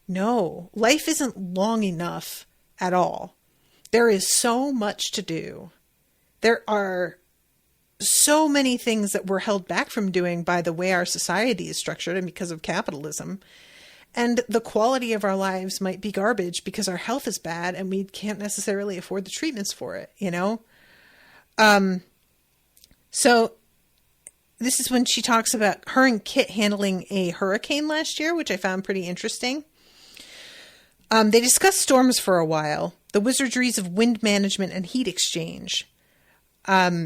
no, life isn't long enough at all. There is so much to do. There are so many things that we're held back from doing by the way our society is structured and because of capitalism. And the quality of our lives might be garbage because our health is bad and we can't necessarily afford the treatments for it, you know? So this is when she talks about her and Kit handling a hurricane last year, which I found pretty interesting. They discussed storms for a while, the wizardries of wind management and heat exchange. Alaalu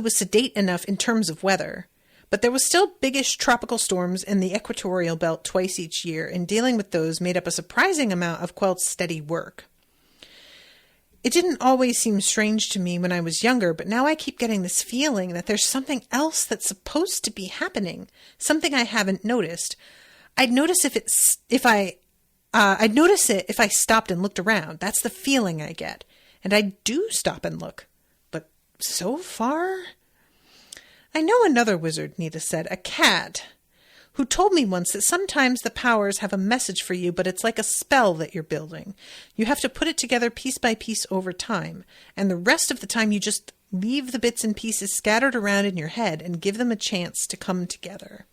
was sedate enough in terms of weather, but there was still biggish tropical storms in the equatorial belt twice each year, and dealing with those made up a surprising amount of Quelt's steady work. It didn't always seem strange to me when I was younger, but now I keep getting this feeling that there's something else that's supposed to be happening, something I haven't noticed. I'd notice it if I stopped and looked around. That's the feeling I get. And I do stop and look. But so far? I know another wizard, Nita said, a cat, who told me once that sometimes the powers have a message for you, but it's like a spell that you're building. You have to put it together piece by piece over time, and the rest of the time you just leave the bits and pieces scattered around in your head and give them a chance to come together.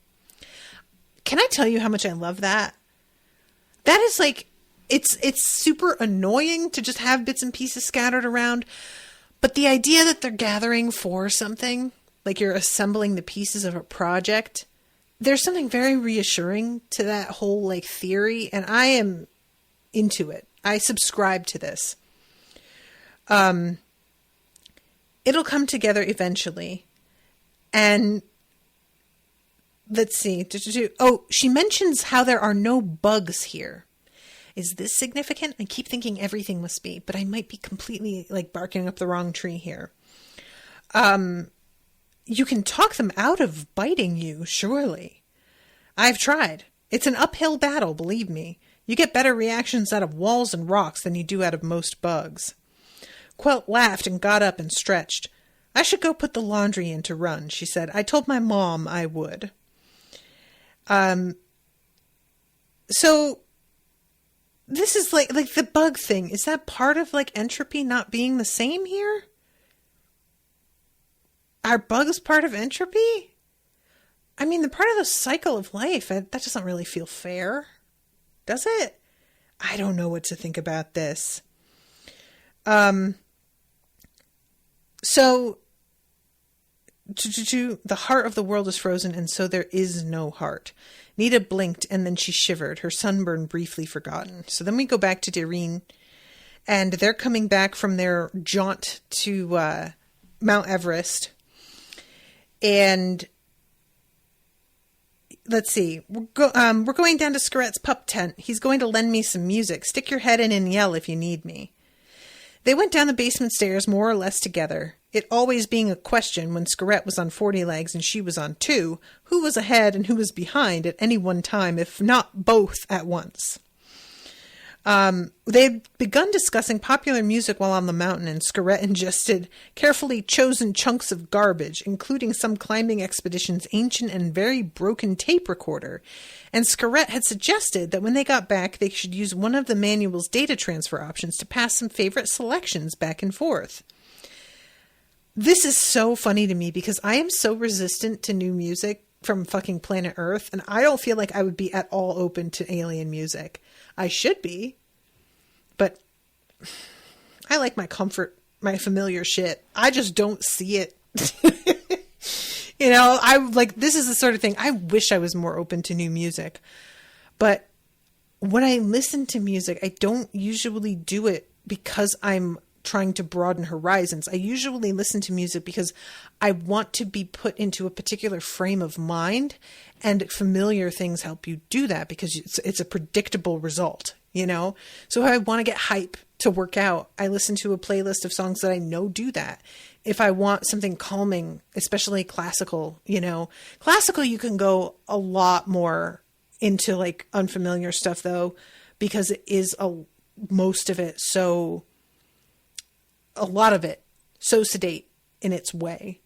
Can I tell you how much I love that? That is like, it's super annoying to just have bits and pieces scattered around, but the idea that they're gathering for something, like you're assembling the pieces of a project. There's something very reassuring to that whole like theory, and I am into it. I subscribe to this. It'll come together eventually. And let's see. Oh, she mentions how there are no bugs here. Is this significant? I keep thinking everything must be, but I might be completely like barking up the wrong tree here. You can talk them out of biting you, surely. I've tried. It's an uphill battle, believe me. You get better reactions out of walls and rocks than you do out of most bugs. Quelt laughed and got up and stretched. I should go put the laundry in to run, she said. I told my mom I would. So this is like the bug thing. Is that part of like entropy not being the same here? Are bugs part of entropy? I mean, they're part of the cycle of life. That doesn't really feel fair, does it? I don't know what to think about this. So, the heart of the world is frozen, and so there is no heart. Nita blinked, and then she shivered, her sunburn briefly forgotten. So then we go back to Doreen, and they're coming back from their jaunt to Mount Everest. And let's see, we're going down to Scaret's pup tent. He's going to lend me some music. Stick your head in and yell if you need me. They went down the basement stairs more or less together, it always being a question when Scaret was on 40 legs and she was on 2, who was ahead and who was behind at any one time, if not both at once. They'd begun discussing popular music while on the mountain, and Scaret ingested carefully chosen chunks of garbage, including some climbing expedition's ancient and very broken tape recorder. And Scaret had suggested that when they got back, they should use one of the manual's data transfer options to pass some favorite selections back and forth. This is so funny to me because I am so resistant to new music from fucking planet Earth, and I don't feel like I would be at all open to alien music. I should be, but I like my comfort, my familiar shit. I just don't see it. You know, I like, this is the sort of thing, I wish I was more open to new music. But when I listen to music, I don't usually do it because I'm trying to broaden horizons. I usually listen to music because I want to be put into a particular frame of mind, and familiar things help you do that because it's a predictable result, you know? So if I want to get hype to work out, I listen to a playlist of songs that I know do that. If I want something calming, especially classical, you know, classical, you can go a lot more into like unfamiliar stuff though, because it is most of it a lot of it so sedate in its way.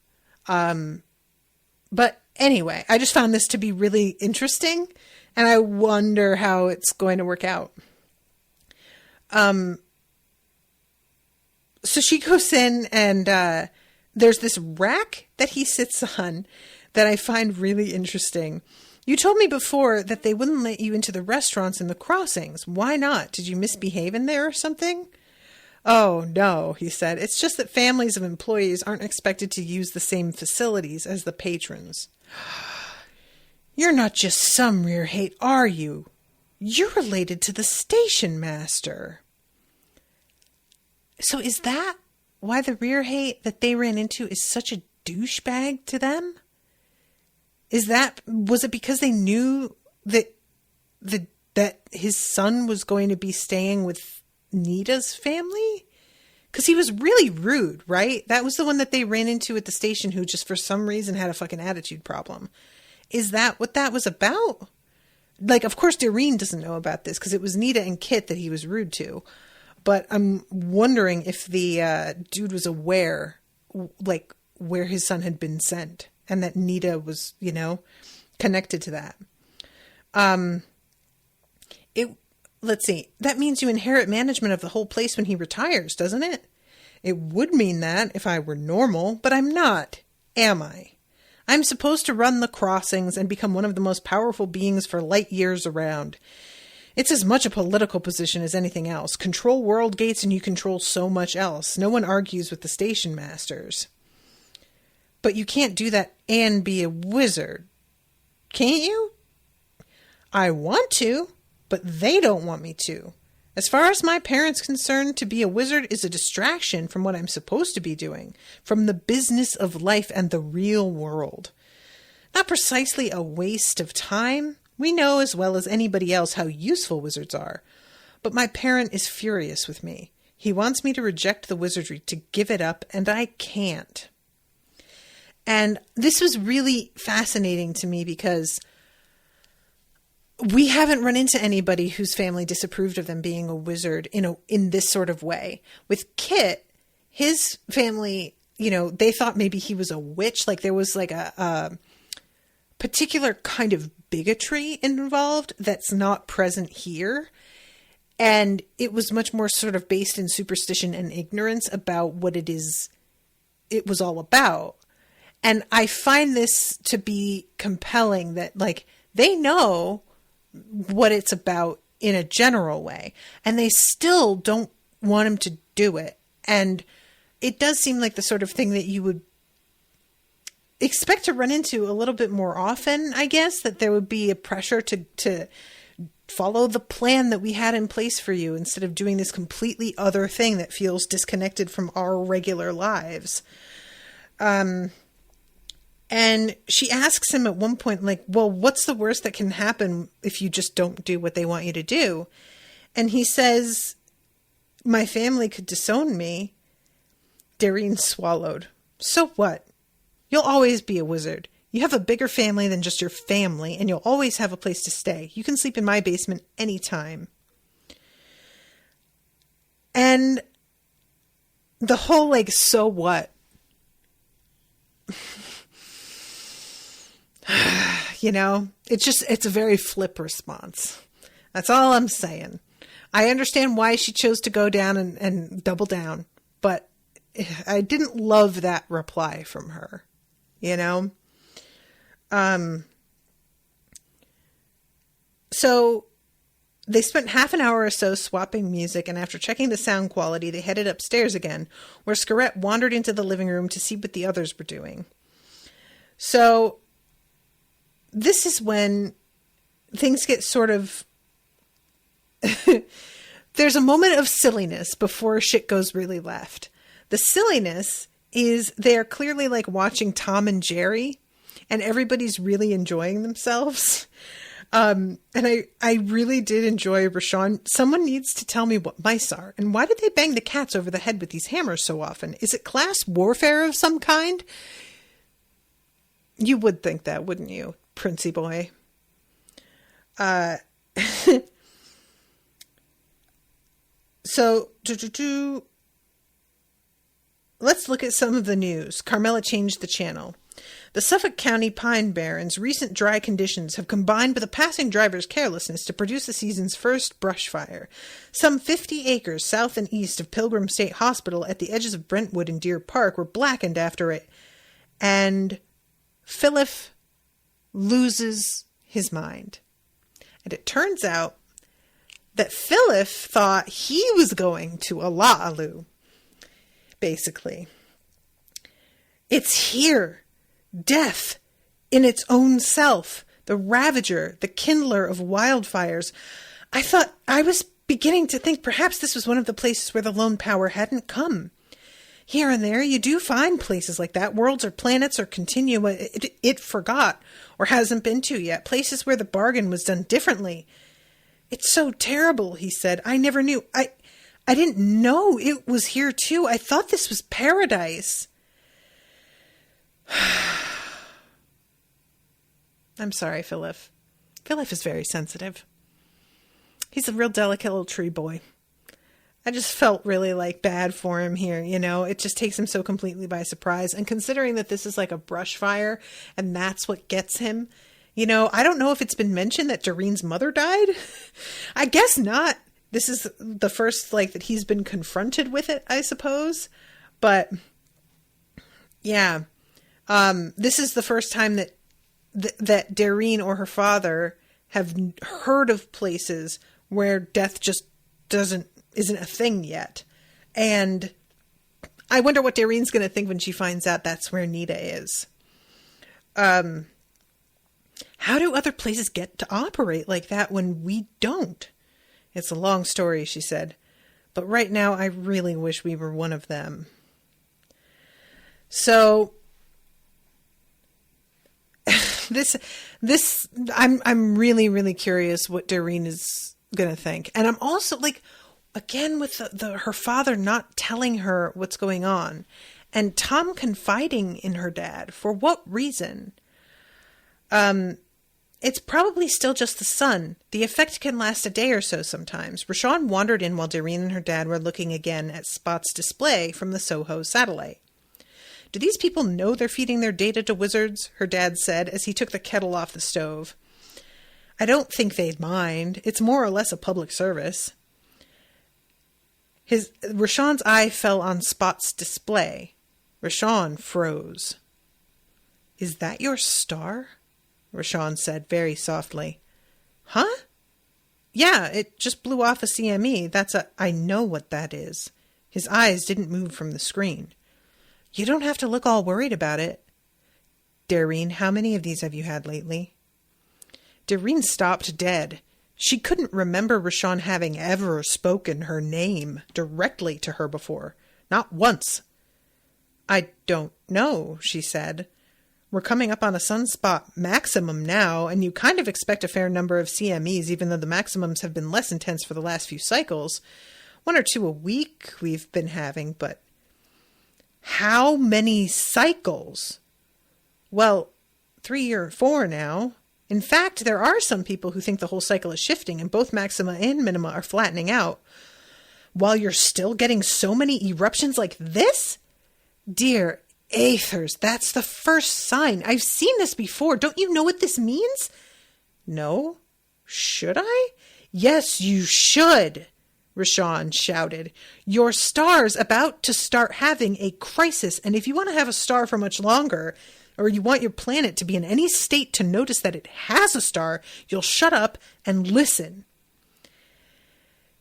But anyway, I just found this to be really interesting, and I wonder how it's going to work out. So she goes in, and there's this rack that he sits on that I find really interesting. You told me before that they wouldn't let you into the restaurants in the crossings. Why not? Did you misbehave in there or something? Oh, no, he said. It's just that families of employees aren't expected to use the same facilities as the patrons. You're not just some rear hate, are you? You're related to the station master. So is that why the rear hate that they ran into is such a douchebag to them? Was it because they knew that his son was going to be staying with Nita's family? Because he was really rude, right? That was the one that they ran into at the station who just for some reason had a fucking attitude problem. Is that what that was about? Like, of course, Doreen doesn't know about this because it was Nita and Kit that he was rude to. But I'm wondering if the dude was aware, like, where his son had been sent and that Nita was, you know, connected to that. Let's see. That means you inherit management of the whole place when he retires, doesn't it? It would mean that if I were normal, but I'm not, am I? I'm supposed to run the crossings and become one of the most powerful beings for light years around. It's as much a political position as anything else. Control world gates and you control so much else. No one argues with the station masters. But you can't do that and be a wizard. Can't you? I want to, but they don't want me to. As far as my parents' concerned, to be a wizard is a distraction from what I'm supposed to be doing, from the business of life and the real world. Not precisely a waste of time. We know as well as anybody else how useful wizards are. But my parent is furious with me. He wants me to reject the wizardry, to give it up, and I can't. And this was really fascinating to me because we haven't run into anybody whose family disapproved of them being a wizard in this sort of way. With Kit, his family, they thought maybe he was a witch. Like there was like a particular kind of bigotry involved that's not present here. And it was much more sort of based in superstition and ignorance about what it was all about. And I find this to be compelling that like they know what it's about in a general way, and they still don't want him to do it. And it does seem like the sort of thing that you would expect to run into a little bit more often, I guess, that there would be a pressure to follow the plan that we had in place for you instead of doing this completely other thing that feels disconnected from our regular lives. And she asks him at one point, like, well, what's the worst that can happen if you just don't do what they want you to do? And he says, my family could disown me. Darine swallowed. So what? You'll always be a wizard. You have a bigger family than just your family, and you'll always have a place to stay. You can sleep in my basement anytime. And the whole, like, so what? It's a very flip response. That's all I'm saying. I understand why she chose to go down and double down, but I didn't love that reply from her, So they spent half an hour or so swapping music, and after checking the sound quality, they headed upstairs again, where Scarrett wandered into the living room to see what the others were doing. So this is when things get sort of... There's a moment of silliness before shit goes really left. The silliness is they're clearly like watching Tom and Jerry, and everybody's really enjoying themselves. And I really did enjoy Rashawn. Someone needs to tell me what mice are, and why did they bang the cats over the head with these hammers so often? Is it class warfare of some kind? You would think that, wouldn't you, Princey boy? So, let's look at some of the news. Carmela changed the channel. The Suffolk County Pine Barrens' recent dry conditions have combined with a passing driver's carelessness to produce the season's first brush fire. Some 50 acres south and east of Pilgrim State Hospital at the edges of Brentwood and Deer Park were blackened after it. And Philip loses his mind. And it turns out that Philip thought he was going to Alaalu, basically. It's here. Death in its own self. The ravager, the kindler of wildfires. I was beginning to think perhaps this was one of the places where the lone power hadn't come. Here and there you do find places like that, worlds or planets or continua it forgot or hasn't been to yet, places where the bargain was done differently. It's so terrible, he said. I never knew. I didn't know it was here too. I thought this was paradise. I'm sorry, Philip. Philip is very sensitive. He's a real delicate little tree boy. I just felt really bad for him here, It just takes him so completely by surprise. And considering that this is like a brush fire and that's what gets him, I don't know if it's been mentioned that Darine's mother died. I guess not. This is the first that he's been confronted with it, I suppose. But yeah, this is the first time that Darine or her father have heard of places where death just isn't a thing yet. And I wonder what Doreen's going to think when she finds out that's where Nita is. How do other places get to operate like that when we don't? It's a long story, she said. But right now, I really wish we were one of them. So, I'm really, really curious what Doreen is going to think. And I'm also like, again, with her father not telling her what's going on, and Tom confiding in her dad. For what reason? It's probably still just the sun. The effect can last a day or so sometimes. Rashawn wandered in while Doreen and her dad were looking again at Spot's display from the Soho satellite. Do these people know they're feeding their data to wizards? Her dad said as he took the kettle off the stove. I don't think they'd mind. It's more or less a public service. Rashawn's eye fell on Spot's display. Rashawn froze. Is that your star? Rashawn said very softly. Huh? Yeah, it just blew off a CME. I know what that is. His eyes didn't move from the screen. You don't have to look all worried about it. Doreen, how many of these have you had lately? Doreen stopped dead. She couldn't remember Rashawn having ever spoken her name directly to her before. Not once. I don't know, she said. We're coming up on a sunspot maximum now, and you kind of expect a fair number of CMEs, even though the maximums have been less intense for the last few cycles. 1 or 2 a week we've been having, but how many cycles? Well, 3 or 4 now. In fact, there are some people who think the whole cycle is shifting and both maxima and minima are flattening out. While you're still getting so many eruptions like this? Dear Aethers, that's the first sign. I've seen this before. Don't you know what this means? No? Should I? Yes, you should, Rashawn shouted. Your star's about to start having a crisis, and if you want to have a star for much longer, or you want your planet to be in any state to notice that it has a star, you'll shut up and listen.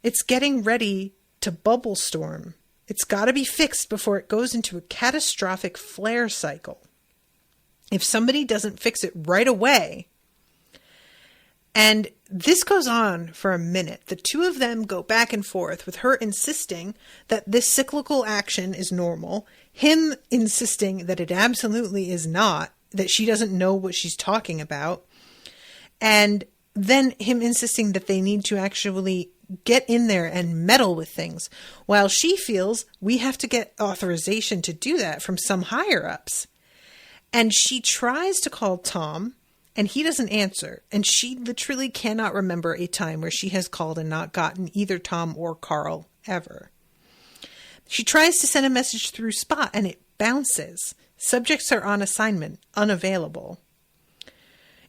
It's getting ready to bubble storm. It's got to be fixed before it goes into a catastrophic flare cycle. If somebody doesn't fix it right away, and this goes on for a minute, the two of them go back and forth with her insisting that this cyclical action is normal, him insisting that it absolutely is not, that she doesn't know what she's talking about, and then him insisting that they need to actually get in there and meddle with things, while she feels we have to get authorization to do that from some higher-ups. And she tries to call Tom, and he doesn't answer, and she literally cannot remember a time where she has called and not gotten either Tom or Carl ever. She tries to send a message through Spot, and it bounces. Subjects are on assignment, unavailable.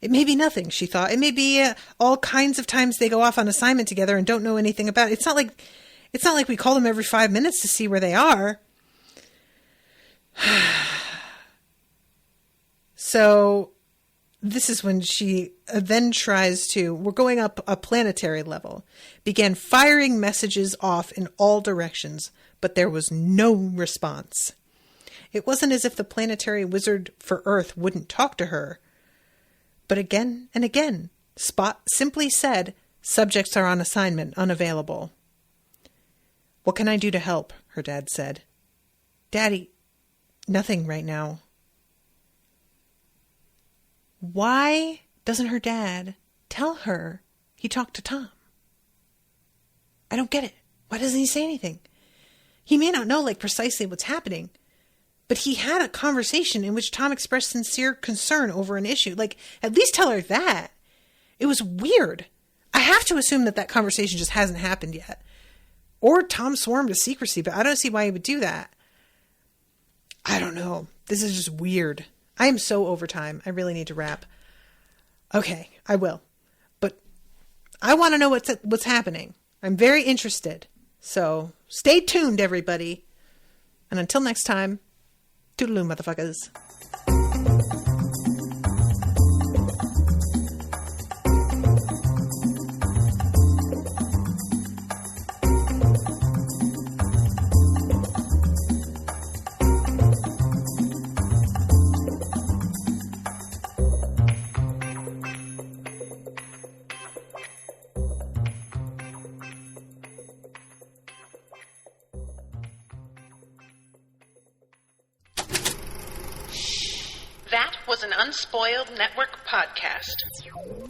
It may be nothing, she thought. It may be all kinds of times they go off on assignment together and don't know anything about it. It's not like we call them every 5 minutes to see where they are. So this is when she then tries to, we're going up a planetary level, began firing messages off in all directions, but there was no response. It wasn't as if the planetary wizard for Earth wouldn't talk to her. But again and again, Spot simply said, subjects are on assignment, unavailable. What can I do to help? Her dad said. Daddy, nothing right now. Why doesn't her dad tell her he talked to Tom? I don't get it. Why doesn't he say anything? He may not know precisely what's happening, but he had a conversation in which Tom expressed sincere concern over an issue. At least tell her that. It was weird. I have to assume that conversation just hasn't happened yet. Or Tom swore him to secrecy, but I don't see why he would do that. I don't know. This is just weird. I am so over time. I really need to wrap. Okay, I will. But I want to know what's happening. I'm very interested. So stay tuned, everybody. And until next time, toodaloo, motherfuckers.
was an Unspoiled Network podcast.